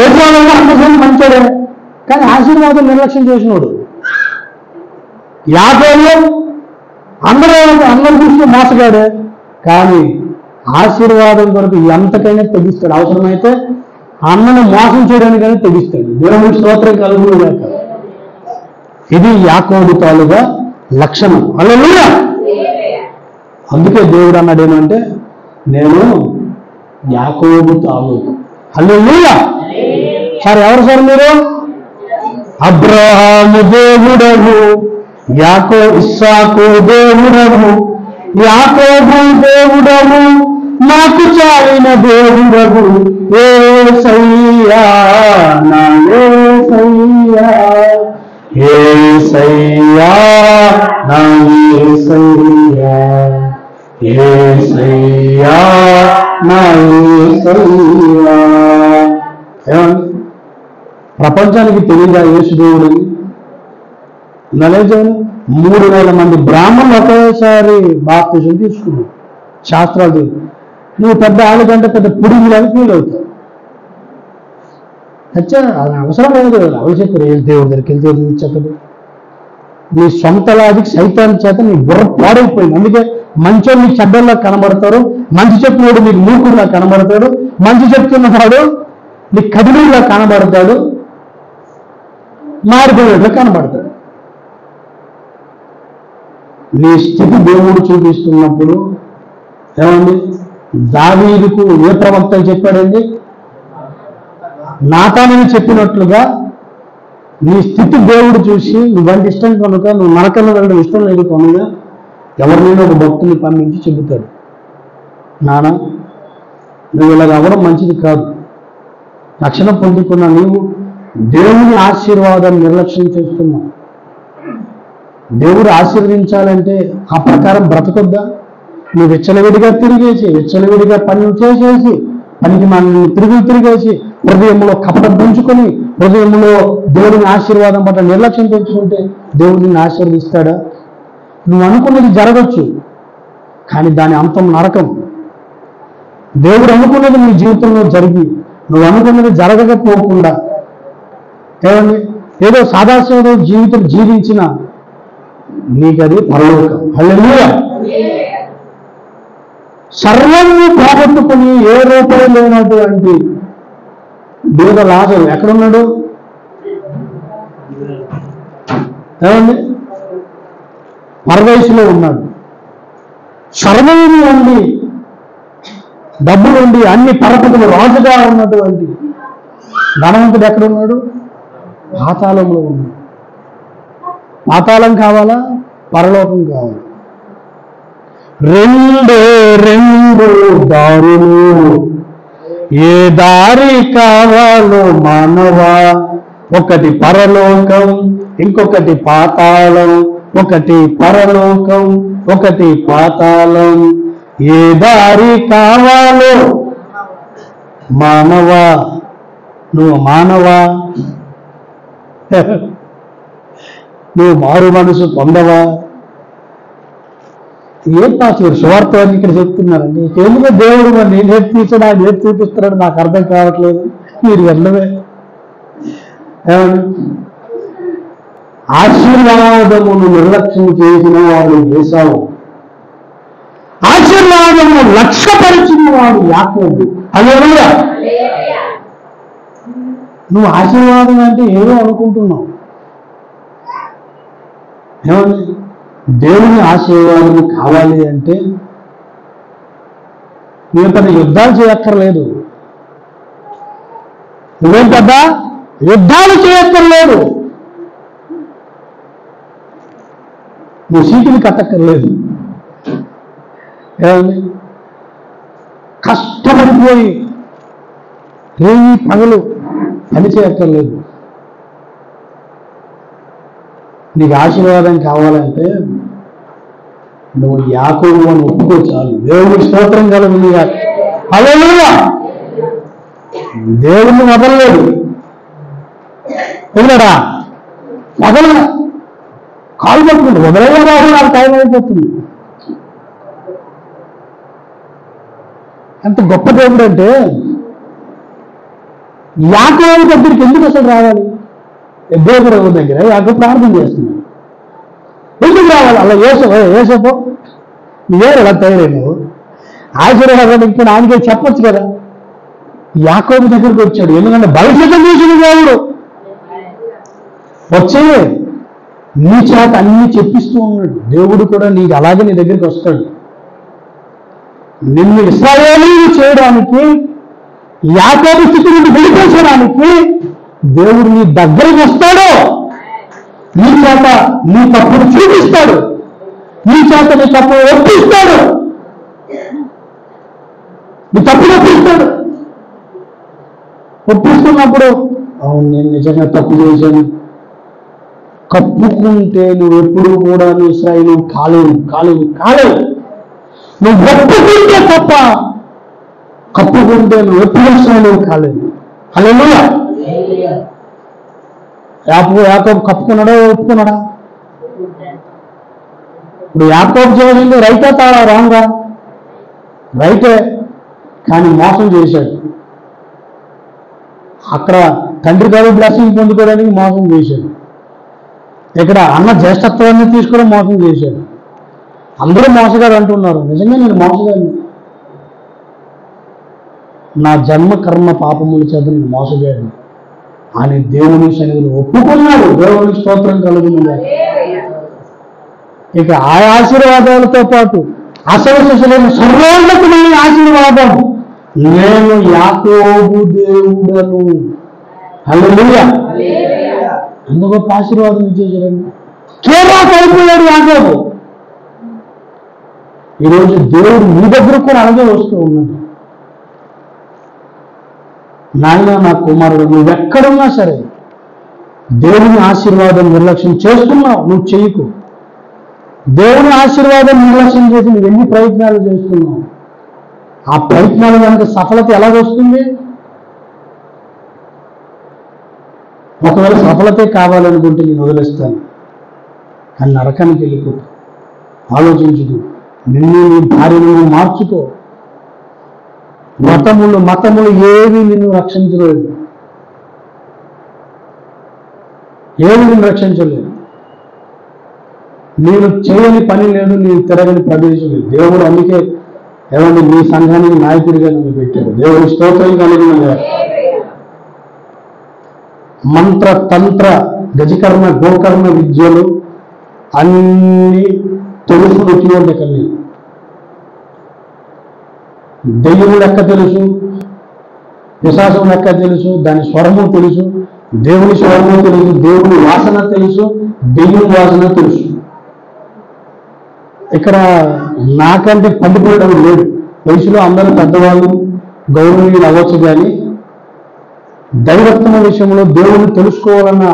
ఏశావు అందరికీ మంచిడే, కానీ ఆశీర్వాదం నిర్లక్ష్యం చేసినోడు. యాకోబు అందరి దృష్టిలో మోసగాడే, కానీ ఆశీర్వాదం కొరకు ఎంతకైనా తెగిస్తాడు. అవసరమైతే అన్నను మోసం చేయడానికైనా తెగిస్తాడు. దేవుని స్తోత్రం కలుగును గాక. ఇది యాకోబు తాలూగా లక్షణం. హల్లెలూయా. అందుకే దేవుడు అన్నాడు ఏమంటే, నేను యాకోబు తాలూకు. హల్లెలూయా. సార్ ఎవరు సార్ మీరు? అబ్రహాము దేవుడవు, ఇస్సాకు దేవుడవు, యాకోబు దేవుడవు, నాకు చాలిన దేవుడవు యేసయ్యా, నా యేసయ్యా, యేసయ్యా నా యేసయ్యా, యేసయ్యా, నా యేసయ్యా. ఏమండి, ప్రపంచానికి తెలియదా యేసుదేవుడని? నలేజాను 3,000 మంది బ్రాహ్మణులు ఒకేసారి బాప్తిజం తీసుకున్నారు. శాస్త్రాలు తెలియదు. నువ్వు పెద్ద ఆళ్ళకంటే పెద్ద పురుగులని ఫీల్ అవుతావు. అచ్చా, అది అవసరం లేదు. అవి చెప్పారు, ఏ దేవుడి దగ్గరికి వెళ్తే దేవుడికి చెప్పదు. నీ సొంత లాజిక్ సైతాన్ చేత నీ బుర్ర పాడైపోయింది. అందుకే మంచోడు నీకు చెడ్డల్లా కనబడతాడు, మంచి చెప్పినోడు నీకు మూకుడులా కనబడతాడు, మంచి చెప్తున్నవాడు నీకు కదిలీలా కనబడతాడు, మారిపోయేట్లా కనబడతాడు. నీ స్థితి దేవుడు చూపిస్తున్నప్పుడు ఏమండి, దావీదుకు ఏ ప్రవక్త చెప్పాడండి? నాతానని చెప్పినట్లుగా నీ స్థితి దేవుడు చూసి నువ్వంటి ఇష్టం కనుక, నువ్వు నరకల్లో వెళ్ళడం ఇష్టం లేదు కనుక ఎవరినైనా ఒక భక్తుని పంపించి చెబుతాడు, నాన్న నువ్వు ఇలాగ అవ్వడం మంచిది కాదు. రక్షణ పొందుకున్న నీవు దేవుని ఆశీర్వాదాన్ని నిర్లక్ష్యం చేస్తున్నావు. దేవుడు ఆశీర్వదించాలంటే ఆ ప్రకారం బ్రతకొద్దా? నువ్వు విచ్చలవిడిగా తిరిగేసి, విచ్చలవిడిగా పనులు చేసేసి, పనికి మనల్ని తిరిగేసి, హృదయంలో కపటం పెంచుకొని, హృదయంలో దేవుడిని ఆశీర్వాదం పట్ల నిర్లక్ష్యం పెంచుకుంటే దేవుడు నిన్ను ఆశీర్వదిస్తాడా? నువ్వు అనుకున్నది జరగచ్చు, కానీ దాని అంతం నరకం. దేవుడు అనుకున్నది నీ జీవితంలో జరిగి నువ్వు అనుకున్నది జరగకపోకుండా ఏమండి ఏదో సాదాసీదా జీవితం జీవించిన నీకది పరలోకం. హల్లెలూయా. సర్వాన్ని పోగొట్టుకుని ఏ రూపాయి లేనటువంటి బీద లాజరు ఎక్కడున్నాడు? ఏమండి, పరదేశంలో ఉన్నాడు. సర్వము ఉండి, డబ్బులుండి, అన్ని పరపతులు రాజుగా ఉన్నటువంటి ధనవంతుడు ఎక్కడున్నాడు? పాతాళంలో ఉన్నాడు. పాతాళం కావాలా? పరలోకం కావాలి. రెండు దారులు, ఏ దారి కావాలో మానవా? ఒకటి పరలోకం, ఇంకొకటి పాతాళం. ఒకటి పరలోకం, ఒకటి పాతాళం. ఏ దారి కావాలో మానవా? నువ్వు మానవా? నువ్వు మారు మనసు పొందవా? ఏం పాస్టర్ సువార్త అని ఇక్కడ చెప్తున్నారండి. ఎందుకు దేవుడు మరి నేను ఏది తీసాడు, ఆయన ఏది చూపిస్తున్నాడు నాకు అర్థం కావట్లేదు. మీరు వెళ్ళవే. ఆశీర్వాదమును నిర్లక్ష్యం చేసిన వాడు ఏసావు, ఆశీర్వాదము లక్ష్యపరిచిన వాడు యాకోబు. హల్లెలూయా. నువ్వు ఆశీర్వాదం అంటే ఏదో అనుకుంటున్నావు. ఏమండి, దేవుని ఆశీర్వాదం కావాలి అంటే నువ్వు పెద్ద యుద్ధాలు చేయక్కర్లేదు. నువ్వేం పెద్ద యుద్ధాలు చేయక్కర్లేదు. నువ్వు సీటుని కట్టక్కర్లేదు. ఏమండి, కష్టపడిపోయి రేయి పగలు పని చేయక్కర్లేదు. నీకు ఆశీర్వాదం కావాలంటే నువ్వు యాకోబు అని ఒప్పుకో చాలు. దేవుడికి స్తోత్రం కలుగుతుంది. హల్లెలూయా. దేవుడిని వదలలేదు. వదిలేడా? వదల కాలు పట్టుకుంటు వదలలేదా? నాకు టైం అయిపోతుంది. అంత గొప్ప దేవుడు అంటే యాకోబు దగ్గరికి ఎందుకు అసలు రావాలి? దేవుడు దగ్గర యాకోబు ప్రార్థన చేస్తున్నాడు. ఎందుకు రావాలి? అలా ఏసపో నువ్వేరు ఎలా తయారైనావు? ఆశీర్వాదం ఇప్పుడు ఆయనకే చెప్పొచ్చు కదా. యాకోబు దగ్గరికి వచ్చాడు. ఎందుకంటే భవిష్యత్తు చూసిన దేవుడు వచ్చే నీ చేత అన్ని చెప్పిస్తూ ఉన్నాడు. దేవుడు కూడా నీకు అలాగే నీ దగ్గరికి వస్తాడు. నిన్ను ఇశ్రాయేలీయులు చేయడానికి, యాకోబు స్థితి నుండి వెళ్ళిపోవడానికి దేవుడు నీ దగ్గరికి వస్తాడు. నీ చేత నీ తప్పును చూపిస్తాడు. నీ చేత నీ తప్పును ఒప్పిస్తాడు. నీ తప్పును ఒప్పిస్తాడు. ఒప్పిస్తున్నప్పుడు అవును నేను నిజంగా తప్పు చేశాను, కప్పుకుంటే నువ్వు ఎప్పుడు కూడా ఇశ్రాయేలు కాలేవు కాలేవు కాలేవు. నువ్వు ఒప్పుకుంటే తప్ప కప్పుకుంటే నువ్వు ఎప్పుడు ఇశ్రాయేలు కాలేవు. హల్లెలూయా. యాకోబు కప్పుకున్నాడా ఒప్పుకున్నాడా? ఇప్పుడు యాకోబు చేసింది రైటా తాడా? రాంగా రైటే, కానీ మోసం చేశాడు. అక్కడ తండ్రి గారు బ్లెస్సింగ్ పొందుకోవడానికి మోసం చేశాడు. ఇక్కడ అన్న జ్యేష్ఠత్వాన్ని తీసుకోవడం మోసం చేశాడు. అందరూ మోసగారు అంటున్నారు. నిజంగా నేను మోసగాడిని. నా జన్మ కర్మ పాపముల చేత నేను మోసగాడిని అని దేవుని సన్నిధిలో ఒప్పుకున్నాడు. దేవుని స్తోత్రం కలుగుతుంది. ఇక ఆ ఆశీర్వాదాలతో పాటు అసలు సర్వోన్నతమైన ఆశీర్వాదం, నేను యాకోబు దేవుడను. హల్లెలూయా. ఎంత గొప్ప ఆశీర్వాదం ఇచ్చేసారండి. కేవలం అయిపోయాడు యాకోబు. ఈరోజు దేవుడు మీ దగ్గర కూడా అలాగే వస్తూ ఉన్నాడు. నాయన నా కుమారుడు, నువ్వెక్కడున్నా సరే దేవుని ఆశీర్వాదం నిర్లక్ష్యం చేస్తున్నావు, నువ్వు చెయ్యకు. దేవుని ఆశీర్వాదం నిర్లక్ష్యం చేసి నువ్వు ఎన్ని ప్రయత్నాలు చేస్తున్నావు? ఆ ప్రయత్నాలు కనుక సఫలత ఎలాగొస్తుంది? ఒకవేళ సఫలతే కావాలనుకుంటే నేను వదిలేస్తాను, కానీ నరకానికి వెళ్ళిపో. ఆలోచించుకో. నిన్ను నీ భార్యను మార్చుకో. మతములు ఏవి నిన్ను రక్షించలేదు, ఏవి నిన్ను రక్షించలేదు. నేను చేయని పని లేదు, నేను తిరగని ప్రదేశం లేదు. దేవుడు అందుకే ఏమంటే మీ సంఘానికి నాయకుడిగా నన్ను పెట్టాడు. దేవుడి స్తోత్రం కలిగిన మంత్ర తంత్ర గజకర్ణ గోకర్ణ విద్యలు అన్ని తెలుసు వచ్చినట్టు కలిగి. దెయ్యము లెక్క తెలుసు, పిశాచం లెక్క తెలుసు, దాని స్వరము తెలుసు, దేవుని స్వరము తెలుసు, దేవుని వాసన తెలుసు, దెయ్యం వాసన తెలుసు. ఇక్కడ నాకంటే పండిపోయడం లేదు. వయసులో అందరూ పెద్దవాళ్ళు గౌరవనీయులు అవ్వచ్చు, కానీ దైవత్వం విషయంలో దేవుని తెలుసుకోవాలన్న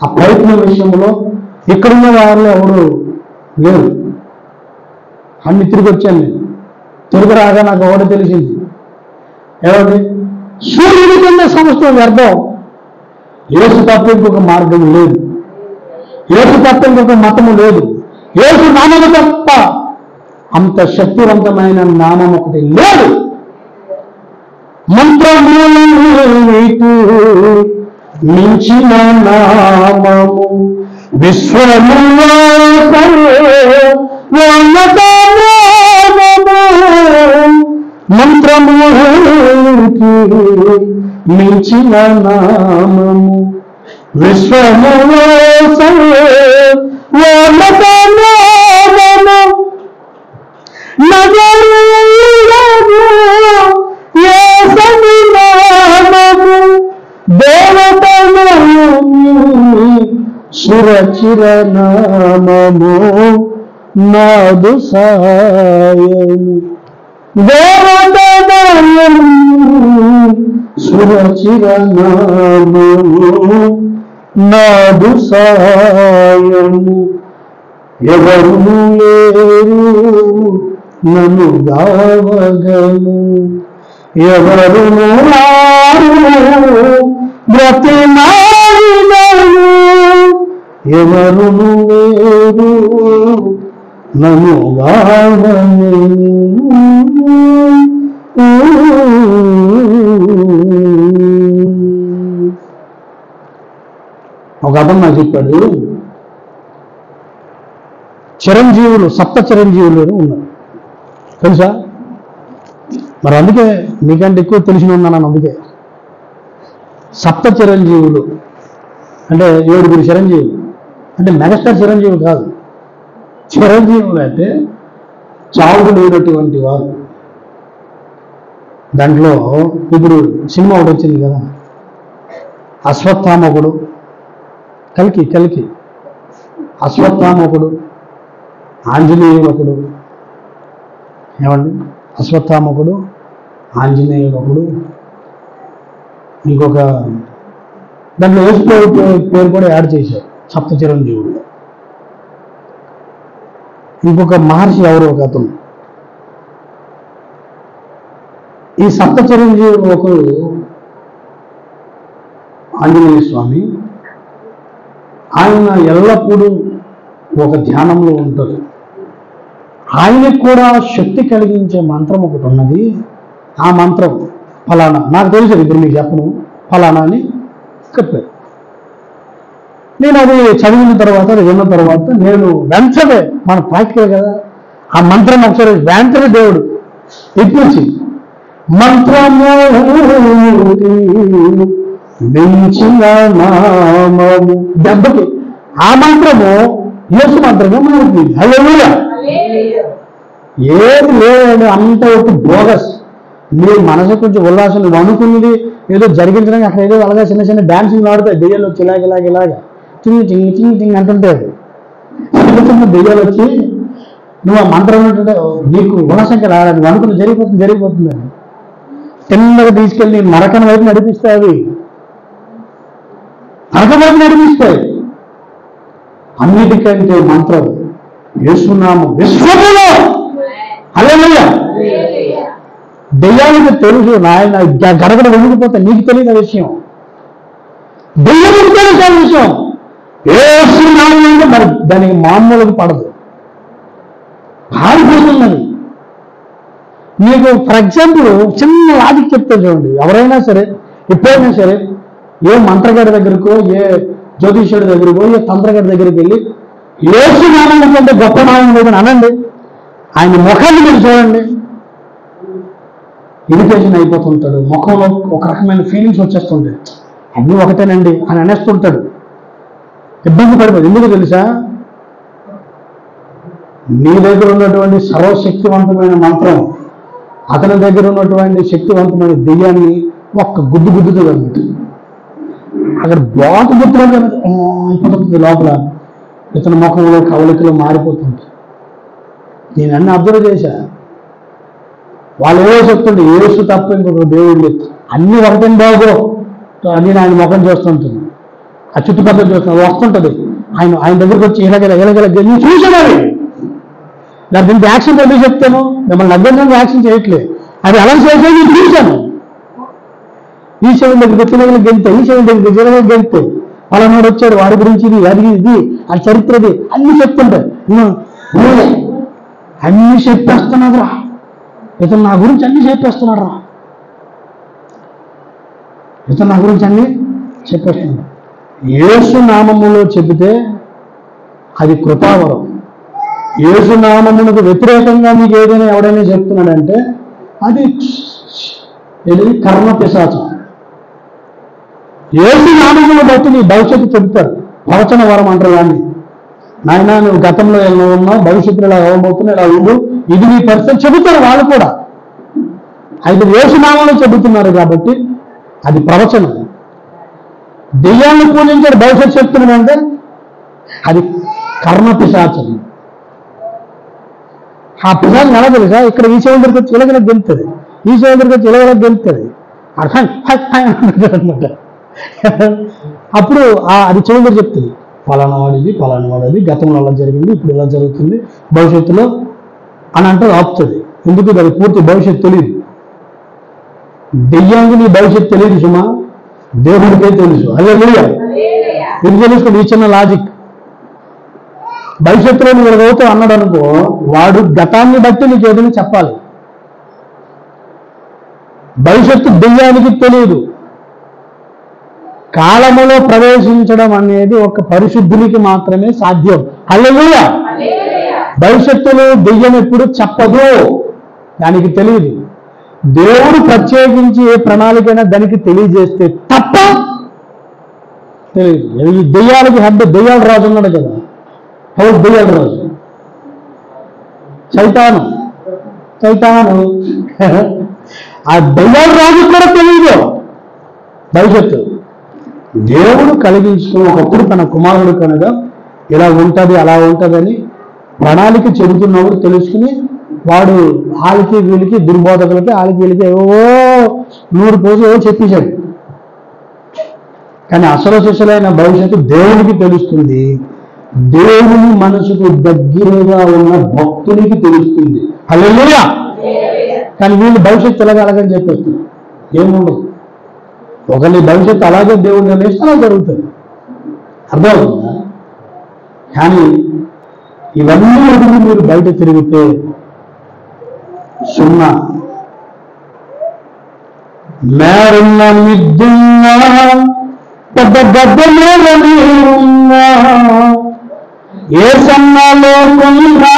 ఆ ప్రయత్నం విషయంలో ఇక్కడున్న వాళ్ళు ఎవరు లేరు. అన్ని తిరిగి వచ్చాను నేను. తిరిగి రాగా నాకు ఒకటి తెలిసింది. ఏమండి? సూర్యుడి కింద సమస్తం వ్యర్థం. యేసు తప్ప ఇంకొక మార్గం లేదు, యేసు తప్ప ఇంకొక మతము లేదు, యేసు నామము తప్ప అంత శక్తివంతమైన నామం ఒకటి లేదు. మంత్రములకు మించిన నామము విశ్వములో మంత్రములకు మించిన నామము విశ్వములో సురచిర నామము నాదు సాయము. దేవతనయము సురచిర నామము నాదు సాయము. ఎవరు లేరు నన్ను గావగను, ఎవరు బ్రతిమాలినను, ఎవరు లేరు నన్ను గావగను. ఒక అతను నాకు చెప్పాడు, చిరంజీవులు 7 చిరంజీవులు ఉన్నారు తెలుసా? మరి అందుకే మీకంటే ఎక్కువ తెలిసిన ఉన్నాను. అందుకే 7 చిరంజీవులు అంటే 7 చిరంజీవులు అంటే మెగాస్టార్ చిరంజీవి కాదు. చిరంజీవులు అంటే చావుడు లేనటువంటి వారు. దాంట్లో ఇప్పుడు సినిమా ఒకటి వచ్చింది కదా, అశ్వత్థామకుడు, కలికి అశ్వత్థామకుడు, ఆంజనేయుడు ఒకడు. ఏమండి? అశ్వత్థామకుడు, ఆంజనేయుడు ఒకడు, ఇంకొక దాంట్లో యేసు పేరు కూడా యాడ్ చేశారు. సప్త చిరంజీవులు. ఇంకొక మహర్షి ఎవరు ఒక అతను. ఈ సప్త చిరంజీవులు ఒకరు ఆంజనేయ స్వామి. ఆయన ఎల్లప్పుడూ ఒక ధ్యానంలో ఉంటారు. ఆయనకు కూడా శక్తి కలిగించే మంత్రం ఒకటి ఉన్నది. ఆ మంత్రం ఫలానా, నాకు తెలుసు, ఇప్పుడు మీకు చెప్పను, ఫలానా అని చెప్పారు. నేను అది చదివిన తర్వాత, అది విన్న తర్వాత నేను వెంటనే, మన ప్రాక్టికల్ కదా, ఆ మంత్రం ఒకసారి వెంటనే దేవుడు ఇప్పించి మంత్రము మించిన నామము దెబ్బకి ఆ మంత్రము యేసు మంత్రంగా మారుతుంది. హల్లెలూయా. ఏది లేదండి, అంత ఒక బోగస్. నీ మనసు కొంచెం ఉల్లాసం, నువ్వు అనుకున్నది ఏదో జరిగించడానికి అక్కడ ఏదో అలాగా చిన్న చిన్న డాన్సింగ్ ఆడుతాయి దెయ్యాలు వచ్చి ఇలాగా చింగ్ చింగ్ చింగ్ చింగ్ అంటుంటాయి. చిన్న చిన్న దెయ్యాలు వచ్చి నువ్వు ఆ మంత్రం ఏంటంటే నీకు ఉల్లాసంగా రావాలి, నువ్వు అనుకుని జరిగిపోతుంది అని చిన్నగా తీసుకెళ్ళి నరకన వైపు నడిపిస్తాయి. అవి నరకం వైపు నడిపిస్తాయి. అన్నిటికంటే మంత్రం యేసునామం విశ్వములో. హల్లెలూయా. దెయ్యానికి తెలుసు, నాయన గడగడ వణికిపోతే నీకు తెలియని విషయం, దెయ్యానికి తెలిసిన విషయం. యేసునామం అంటే మరి దానికి మామూలుగా పడదు, పారిపోతున్నది. మీకు ఫర్ ఎగ్జాంపుల్ చిన్న లాజిక్ చెప్తే చూడండి. ఎవరైనా సరే, ఎప్పుడైనా సరే, ఏ మంత్రగాడి దగ్గరకో, ఏ జ్యోతిష్యుడి దగ్గరకో, ఏ తంత్రగాడి దగ్గరికి వెళ్ళి యేసునామం కంటే గొప్ప నామం లేదని అనండి, ఆయన ముఖాన్ని మీరు చూడండి, ఇరిటేషన్ అయిపోతుంటాడు. ముఖంలో ఒక రకమైన ఫీలింగ్స్ వచ్చేస్తుంటాయి. అన్నీ ఒకటేనండి అని అనేస్తుంటాడు, ఇబ్బంది పడిపోతుంది. ఎందుకు తెలుసా? నీ దగ్గర ఉన్నటువంటి సర్వశక్తివంతమైన మంత్రం అతని దగ్గర ఉన్నటువంటి శక్తివంతమైన దెయ్యాన్ని ఒక్క గుద్దుతుంది అనమాట. అక్కడ బాటు గుర్తులో అయిపోతుంది, లోపల ఇతని ముఖంలో కవలికలు మారిపోతుంది. నేను అన్ని అబ్జర్వ్ చేశా. వాళ్ళు ఏవో చెప్తుంటే యేసు తప్ప ఇంకొక దేవుడు లేదు, అన్నీ ఒకటేం బాగో అని ఆయన ముఖం చూస్తుంటుంది. ఆ చుట్టుపక్కల చూస్తున్నా వస్తుంటుంది. ఆయన దగ్గరికి వచ్చి ఇలాగ నేను చూసాను. అది నాకు దీనికి యాక్షన్ ఎందుకు చెప్తాను? మిమ్మల్ని అభ్యంతరంగా యాక్షన్ చేయట్లేదు. అది అలా చేసే నేను చూశాను. ఈ శవం దగ్గరికి వచ్చిన గెలితే, ఈ శవం దగ్గరికి గెలితే, వాళ్ళనోడు వచ్చాడు, వాడి గురించి ఇది ఆ చరిత్రది అన్ని చెప్తుంటారు. అన్ని చెప్పేస్తున్నాడు రా, ఇతను నా గురించి అన్ని చెప్పేస్తున్నాడు రా, ఇతను నా గురించి అన్ని చెప్పేస్తున్నాడు. యేసు నామములో చెబితే అది కృపావరం. యేసు నామమునకు వ్యతిరేకంగా మీకు ఏదైనా ఎవడైనా చెప్తున్నాడంటే అది కర్మ పిశాచం. యేసు నామమును బట్టి నీ భవిష్యత్తు చెబుతారు. ప్రవచన వరం అంటారు దాన్ని. నాయన నువ్వు గతంలో ఎలా ఉన్నావు, భవిష్యత్తులో ఇలా అవ్వబోతున్నా, ఇలా ఉండు, ఇది నీ పరిస్థితి చెబుతారు వాళ్ళు కూడా. అయితే యేసు నామంలో చెబుతున్నారు కాబట్టి అది ప్రవచనం. దెయ్యాన్ని పూజించాడు భవిష్యత్తు చెప్తున్నాడంటే అది కర్మ పిశాచం. ఆ పిశాచం ఎలా తెలుసా? ఇక్కడ ఈ శవం దగ్గరికి వచ్చి ఇలాగ గెలుతుంది, ఈ శవం దగ్గరికి వచ్చి ఇలాగ గెలుతుంది అనమాట. అప్పుడు అది చెవి దగ్గర చెప్తుంది, పలానా వాడిది గతంలో అలా జరిగింది, ఇప్పుడు ఇలా జరుగుతుంది, భవిష్యత్తులో అని అంటే ఆపుతుంది. ఎందుకు? దాని పూర్తి భవిష్యత్తు తెలియదు. దెయ్యానికి నీ భవిష్యత్తు తెలియదు సుమా, దేవుడికే తెలుసు. హల్లెలూయా. ఇది తెలుసుకుని ఈ చిన్న లాజిక్. భవిష్యత్తులో నువ్వు అవుతావు అన్నాడు అనుకో, వాడు గతాన్ని బట్టి నీకు ఏదైనా చెప్పాలి. భవిష్యత్తు దెయ్యానికి తెలియదు. కాలములో ప్రవేశించడం అనేది ఒక పరిశుద్ధునికి మాత్రమే సాధ్యం. హల్లెలూయా. భవిష్యత్తులో దెయ్యం ఎప్పుడు చెప్పదు, దానికి తెలియదు. దేవుడు ప్రత్యేకించి ఏ ప్రణాళికైనా దానికి తెలియజేస్తే తప్ప తెలియదు. ఈ దెయ్యాలకి హెడ్ దెయ్యాల రాజు ఉన్నాడు కదా, హౌస్ దెయ్యాల రాజు సైతాను. ఆ దెయ్యాల రాజు కూడా తెలియదు భవిష్యత్తు. దేవుడు కలిగించుకుని ఒకప్పుడు తన కుమారుడు కనుక ఇలా ఉంటుంది అలా ఉంటుందని ప్రణాళిక చెబుతున్నప్పుడు తెలుసుకుని వాడు వాళ్ళకి వీళ్ళకి దుర్బోధకులకి వాళ్ళకి వీళ్ళకి ఏవో 100 పోజు ఏవో చెప్పేశాడు. కానీ అసలు శిశులైన భవిష్యత్తు దేవునికి తెలుస్తుంది. దేవుని మనసుకు దగ్గరగా ఉన్న భక్తునికి తెలుస్తుంది. హల్లెలూయా. కానీ వీళ్ళు భవిష్యత్తు ఎలాగలగని చెప్పేస్తారు. ఏముండదు. ఒకరి భవిష్యత్తు అలాగే దేవుడు నిర్ణయిస్తే అలా జరుగుతుంది. అర్థమవుతుందా? కానీ ఇవన్నీ ఎదురు మీరు బయట తిరిగితే సున్నా. మేరున్న మిద్దున్నా పెద్ద గడ్డ మీద నీరున్నా ఏ సన్నాలో కొన్నా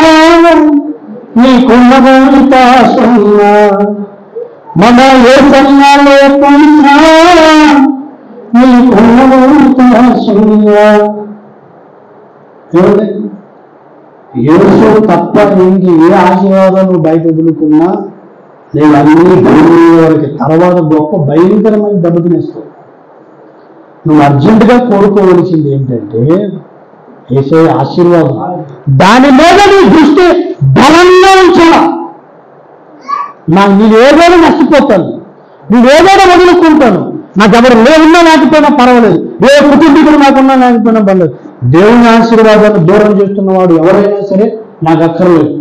నీకున్నదంత సున్నా మన ఏ సన్నాలో కొన్నా నీకున్నదంత సున్నా. యేసు తప్ప ఇంక ఏ ఆశీర్వాదం నువ్వు బయట వదులుకున్నా నేను అన్ని భూమి వరకు తర్వాత గొప్ప భయంకరమైన దెబ్బతినేస్తావు. నువ్వు అర్జెంటుగా కోరుకోవలసింది ఏంటంటే యేసే ఆశీర్వాదం. దాని మీద నీ దృష్టి బలంగా ఉంచాలా. నేను ఏదైనా నష్టపోతాను, నేను ఏదైనా వదులుకుంటాను, నాకు ఎవరు లేకున్నా లేకపోయినా పర్వాలేదు, ఏ కుటుంబీకులు నాకున్నా లేకపోయినా పర్లేదు, దేవుని ఆశీర్వాదాన్ని దూరం చేస్తున్నవాడు ఎవరైనా సరే నాకు అక్కర్లేదు.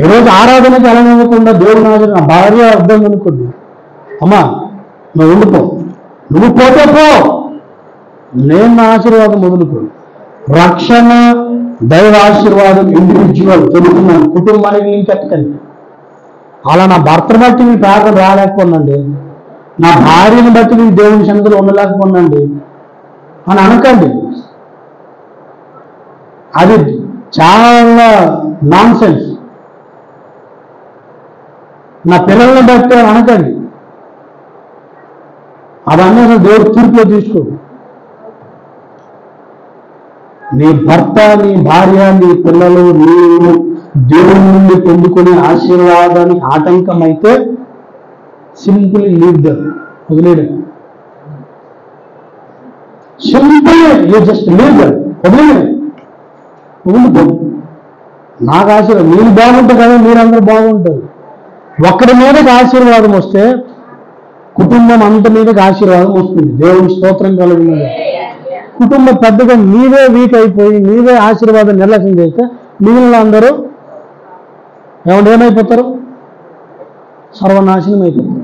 ఈరోజు ఆరాధనకి ఎలా ఇవ్వకుండా దేవుని ఆశీర్వాదం. నా భార్య అర్థం అనుకోండి, అమ్మా నువ్వు ఉండిపో, నువ్వు పోతే పో, నేను నా ఆశీర్వాదం వదులుకో. రక్షణ దైవ ఆశీర్వాదం ఇండివిజువల్ తెలుస్తున్నాను, కుటుంబానికి నేను పెట్టకండి. అలా నా భర్త బట్టి నేను ప్రార్థన రాలేకపోనండి, నా భార్యని బట్టి నేను దేవుని సన్నిధిలో ఉండలేకపోనండి అని అనకండి. అది చాలా నాన్ సెన్స్. నా పిల్లల్ని బట్టి అనకండి. అవన్నీ అసలు దేవుడు తీర్పులో తీసుకో. నీ భర్త, నీ భార్య, నీ పిల్లలు, నీవు దేవుడి నుండి పొందుకునే ఆశీర్వాదానికి ఆటంకం అయితే సింపుల్లీ లీవ్ దెమ్, వదిలేయడం. Simple, you just leave them, వదిలేయడం. వదిలిపో. నాకు ఆశీర్వాదం, నేను బాగుంటుంది కదా, మీరందరూ బాగుంటారు. ఒక్కడి మీదకి ఆశీర్వాదం వస్తే కుటుంబం అంత మీదకి ఆశీర్వాదం వస్తుంది. దేవుని స్తోత్రం కలిగిన కుటుంబం పెద్దగా నీవే వీక్ అయిపోయి నీవే ఆశీర్వాదం నిర్లక్ష్యం చేస్తే మిగిలిన అందరూ ఏమైపోతారు? సర్వనాశనం అయిపోతారు.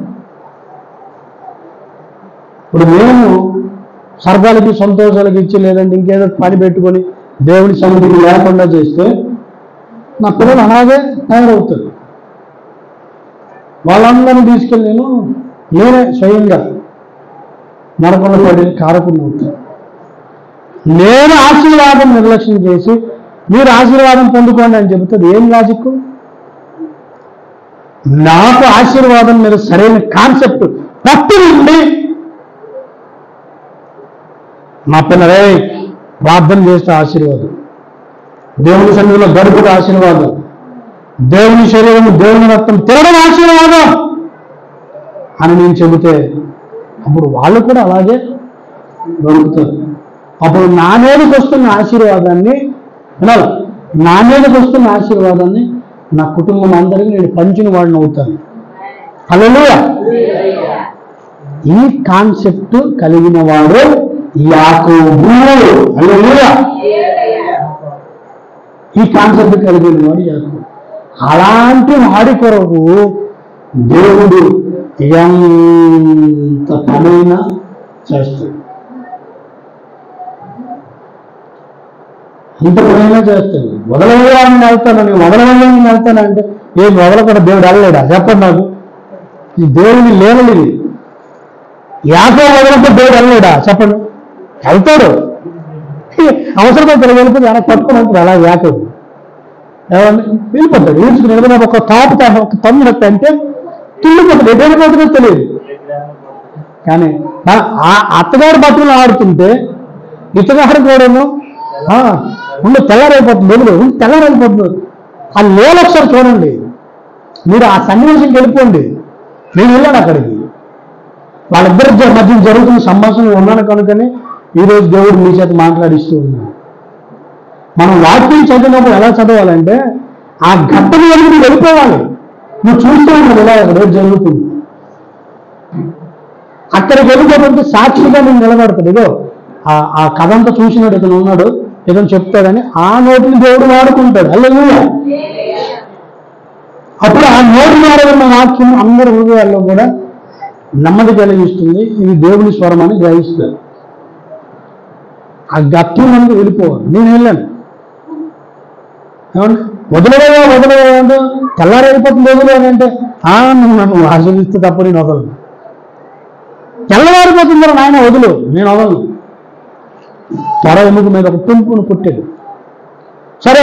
ఇప్పుడు మేము స్వర్గాలకి సంతోషాలకి ఇచ్చి లేదంటే ఇంకేదో పని పెట్టుకొని దేవుని సన్నిధిని లేకుండా చేస్తే నా పిల్లలు అలాగే తయారవుతారు. వాళ్ళందరినీ తీసుకెళ్ళి నేనే స్వయంగా నరకంలో పడి కారకుండా అవుతాను. నేను ఆశీర్వాదం నిర్లక్ష్యం చేసి మీరు ఆశీర్వాదం పొందుకోండి అని చెబుతుంది ఏం లాజిక్? నాకు ఆశీర్వాదం మీద సరైన కాన్సెప్ట్ పట్టు నుండి మా పిల్లలే ప్రార్థన చేస్తే ఆశీర్వాదం, దేవుని సన్నిధిలో గడుపుడు ఆశీర్వాదం, దేవుని శరీరం దేవుని రక్తం తిరగడం ఆశీర్వాదం అని నేను చెబితే అప్పుడు వాళ్ళు కూడా అలాగే దొరుకుతారు. అప్పుడు నా మీదకి వస్తున్న ఆశీర్వాదాన్ని వినాలి, నా మీదకి వస్తున్న ఆశీర్వాదాన్ని నా కుటుంబం అందరికీ నేను పంచిన వాడిని అవుతాను. హల్లెలూయా. ఈ కాన్సెప్ట్ కలిగిన వాడు యాకోబు. హల్లెలూయా. ఈ కాన్సెప్ట్ కలిగిన వాడు యాకోబు. అలాంటి వాడి కొరకు దేవుడు ఎంత పనైనా చేస్తాడు, ఎంత పనైనా చేస్తాడు. వదలవేయాలని వెళ్తానని వదలవేయాలని వెళ్తానంటే ఏం వదలకుండా దేవుడు వెళ్ళలేడా? చెప్పండి నాకు. ఈ దేవుని లేనది యాకోబు వదలంటే దేవుడు వెళ్ళలేడా? చెప్పండి. వెళ్తాడు, అవసరమైతే ఇక్కడ వెళ్ళిపోతే అలా పట్టుకుని వెళ్తాడు. అలా యాకోబు ఏమన్నా వెళ్ళిపోతాడు, ఈడ్చుకుని వెళ్ళిన ఒక తాపు ఒక తమ్ముడు అంటే తిల్లిపోతాడు, ఎటు వెళ్ళిపోతుందో తెలియదు. కానీ ఆ అత్తగారి బతులు ఆడుతుంటే ఇతగారు కూడాను ఉండి తెల్లారైపోతుంది, వదిలే ఉండి తెల్లారైపోతుంది. ఆ లేలొకసారి చూడండి, మీరు ఆ సన్నివేశంకి వెళ్ళిపోండి. నేను వెళ్ళాను అక్కడికి, వాళ్ళిద్దరి మధ్య జరుగుతున్న సంభాషణ ఉన్నాను కనుకనే ఈరోజు దేవుడు మీ చేత మాట్లాడిస్తూ ఉన్నాడు. మనం వాక్యం చదివినప్పుడు ఎలా చదవాలంటే ఆ ఘట్టం వెళ్ళి వెళ్ళిపోవాలి. నువ్వు చూస్తూ ఉన్నావు ఇలా ఎక్కడో జరుగుతుంది. అక్కడికి వెళ్ళిపోతే సాక్షిగా నేను నిలబడతాడు. ఇదో ఆ కథ అంతా చూసినాడు, ఇతను ఉన్నాడు, ఇతను చెప్తాడని ఆ నోటిని దేవుడు వాడుకుంటాడు. హల్లెలూయా. అప్పుడు ఆ నోటి వాడన్న వాక్యం అందరి హృదయాల్లో కూడా నెమ్మది కలిగిస్తుంది. ఇది దేవుని స్వరం అని గ్రహిస్తారు. ఆ గట్టి మనకి వెళ్ళిపోవాలి. నేను వెళ్ళాను, ఏమంటే వదిలేదా అంటే తెల్లారైపోతుంది వదిలేదు అంటే నువ్వు నన్ను ఆశ్రయిస్తే తప్ప నేను వదలను. తెల్లవారిపోతుందో నాయన వదులు, నేను వదలను. త్వర ఎముక మీద ఒక తుంపును కుట్టాడు. సరే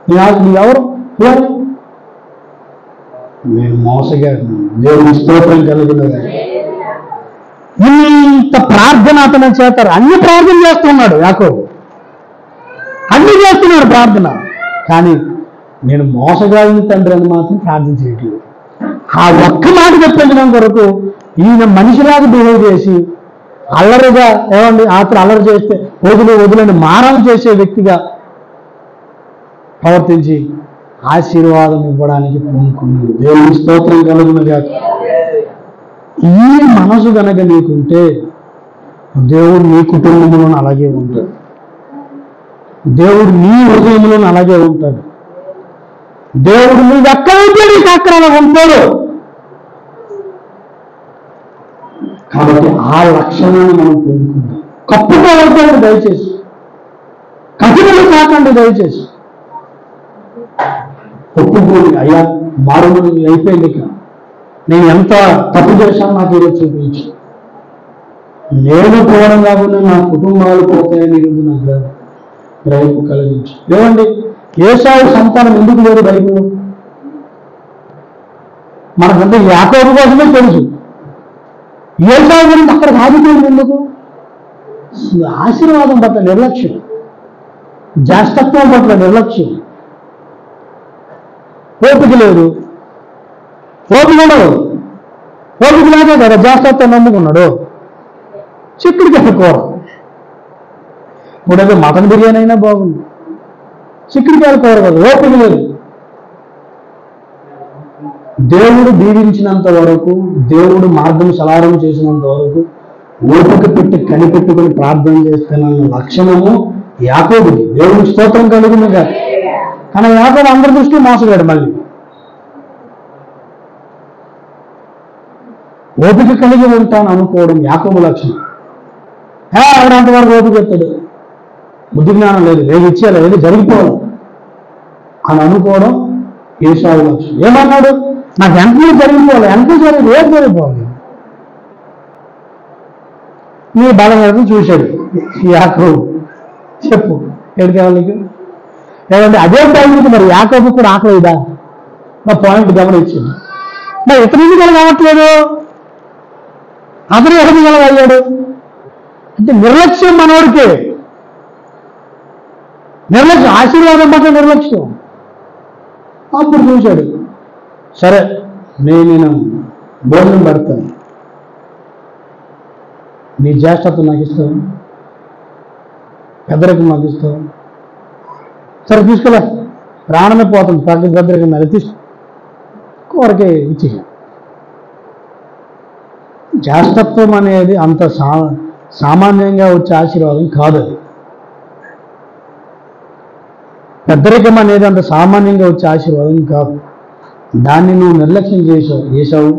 నీవెవరు? నేను మోసగాడు. దేవుని స్తోత్రం కలిగినది. ఇంత ప్రార్థన అతను చేస్తారు. అన్ని ప్రార్థన చేస్తున్నాడు యాకోబు, అన్ని చేస్తున్నాడు ప్రార్థన. కానీ నేను మోసగాడిని తండ్రి అని మాత్రం ప్రార్థన చేయట్లేదు. ఆ ఒక్క మాట చెప్పించడం కొరకు ఈయన మనిషిలాగా బిహేవ్ చేసి అల్లరిగా, ఏమండి అతను అల్లరి చేస్తే వదులని మారం చేసే వ్యక్తిగా ప్రవర్తించి ఆశీర్వాదం ఇవ్వడానికి పూనుకున్నాడు. దేవుని స్తోత్రం కలుగునుగా. ఈ మనసు కనుక నీకుంటే దేవుడు నీ కుటుంబంలోనూ అలాగే ఉంటాడు. దేవుడు నీ హృదయంలోనూ అలాగే ఉంటాడు. దేవుడు నువ్వు ఎక్కడైతే నీకు అక్కడ ఉంటాడు. కాబట్టి ఆ లక్షణాన్ని మనం పొందుకుంటాం. కప్పుకోవద్దండి దయచేసి, కఠినలు కాకండి దయచేసి. ఒప్పుకోండి, అయ్యా మారుమని అయిపోయింది, ఇక నేను ఎంత తప్పు చేశాను నాకు ఈరోజు చూపించు. నేను పోవడం కాకుండా నా కుటుంబాలు పోతాయని ఈరోజు నాకు గ్రహింపు కలిగించు. ఏమండి ఏశావు సంతానం ఎందుకు లేదు బైబిల్లో? మనకంటే యాకోబు కోసమే తెలుసు. ఏశావు గురించి అక్కడ ఆగిపోయింది ఎందుకు? ఆశీర్వాదం పట్ల నిర్లక్ష్యం, జ్యేష్ఠత్వం పట్ల నిర్లక్ష్యం. ఓపిక లేదు, ఓపిక ఉండదు. ఓపిక లేదే కదా జ్యేష్ఠత్వం నమ్ముకున్నాడు. చిక్కుడికాయ కూర, ఇప్పుడైతే మటన్ బిర్యానీ అయినా బాగుంది, చిక్కుడికాయల కూర కదా, ఓపిక లేదు. దేవుడు దీవించినంత వరకు, దేవుడు మార్గం సలారం చేసినంత వరకు ఓపిక పెట్టి కనిపెట్టుకుని ప్రార్థన చేస్తున్న లక్షణము యాకోబుది. దేవుడికి స్తోత్రం కలుగును కదా. కానీ యాకోబు అందరి దృష్టిలో మోసగాడు. మళ్ళీ ఓపిక కలిగి ఉంటాను అనుకోవడం యాకోబు లక్షణం. ఆవిడ అంతవరకు ఓపిక ఎత్తాడు, బుద్ధి జ్ఞానం లేదు, ఏది ఇచ్చేయాలి, ఏది జరిగిపోవాలి అని అనుకోవడం ఏశావు లక్షణం. ఏమన్నాడు? నాకు వెంటనే జరిగిపోవాలి, వెంటనే ఏది జరిగిపోవాలి. నీ బలహీనతను చూశాడు యాకోబు. చెప్పు ఎక్కడికి వాళ్ళకి ఏమంటే అదే టైంకి మరి యాకోబు కూడా ఆకలేదా? నా పాయింట్ గమనించింది. మరి ఇతను ఎందుకు కావట్లేదు, అతను ఎక్కడికి అయ్యాడు అంటే నిర్లక్ష్యం. మనోడికే నిర్లక్ష్యం, ఆశీర్వాదం పట్ల నిర్లక్ష్యం. అప్పుడు చూశాడు, సరే నేను భోజనం పెడతాను, నీ జ్యేష్ఠత్వం నాకు ఇస్తావు, పెద్దరికం నాకు ఇస్తావు, సరే తీసుకోలే, ప్రాణమే పోతుంది, పెద్దరికం మీద తీసుకో, కోరికే ఇచ్చి. జ్యేష్ఠత్వం అనేది అంత సామాన్యంగా వచ్చే ఆశీర్వాదం కాదు. అది పెద్దరికం అనేది అంత సామాన్యంగా వచ్చే ఆశీర్వాదం కాదు. దాన్ని నువ్వు నిర్లక్ష్యం చేశావు.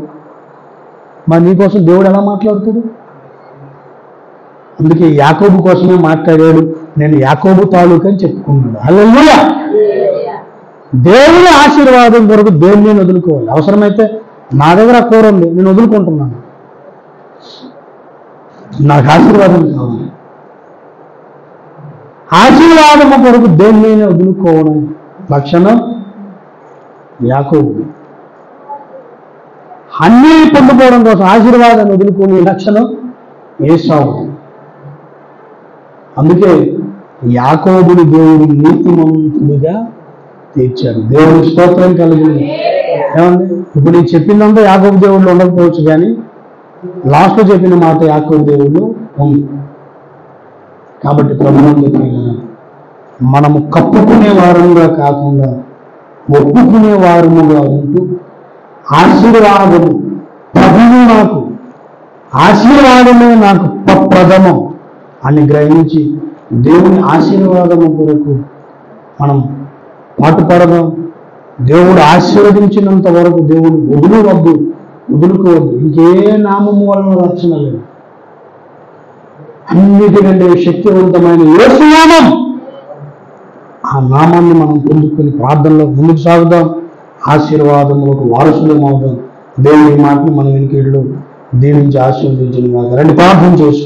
మరి నీకోసం దేవుడు ఎలా మాట్లాడుతాడు? అందుకే యాకోబు కోసమే మాట్లాడాడు. నేను యాకోబు తాలూకు అని చెప్పుకున్నాడు. హల్లెలూయా. దేవుని ఆశీర్వాదం కొరకు దేవుని నేను వదులుకోవాలి. అవసరమైతే నా దగ్గర కూర ఉంది, నేను వదులుకుంటున్నాను, నాకు ఆశీర్వాదం కావాలి. ఆశీర్వాదం కొరకు దేవుని వదులుకోవడం లక్షణం యాకోబు. అన్నీ పొందుకోవడం కోసం ఆశీర్వాదాన్ని వదులుకునే లక్షణం ఏశావు. అందుకే యాకోబుని దేవుడు నీతిమంతుడిగా తీర్చాడు. దేవుని స్తోత్రం కలిగింది. ఏమండి ఇప్పుడు నేను చెప్పిందంతా యాకోబు దేవుళ్ళు ఉండకపోవచ్చు, కానీ లాస్ట్లో చెప్పిన మాట యాకోబు దేవుళ్ళు ఉంది. కాబట్టి ప్రభుత్వం మనము కప్పుకునే వారముగా కాకుండా ఒప్పుకునే వారముగా ఉంటూ ఆశీర్వాదము ప్రభువు నాకు ఆశీర్వాదమే నాకు ప్రథమం అని గ్రహించి దేవుని ఆశీర్వాదము కొరకు మనం పాటుపడదాం. దేవుడు ఆశీర్వదించినంత వరకు దేవుడు వదులుకోవద్దు. ఇంకే నామము వలన రక్షణ లేదు. అన్నిటికంటే శక్తివంతమైన యేసు నామం. ఆ నామాన్ని మనం పొందుకొని ప్రార్థనలో ముందుకు సాగుదాం. ఆశీర్వాదములకు వారసులం అవుదాం. దేవుని మాటను మనం వెనుకలో దీవించి ఆశీర్వదించిన రండి ప్రార్థన చేసి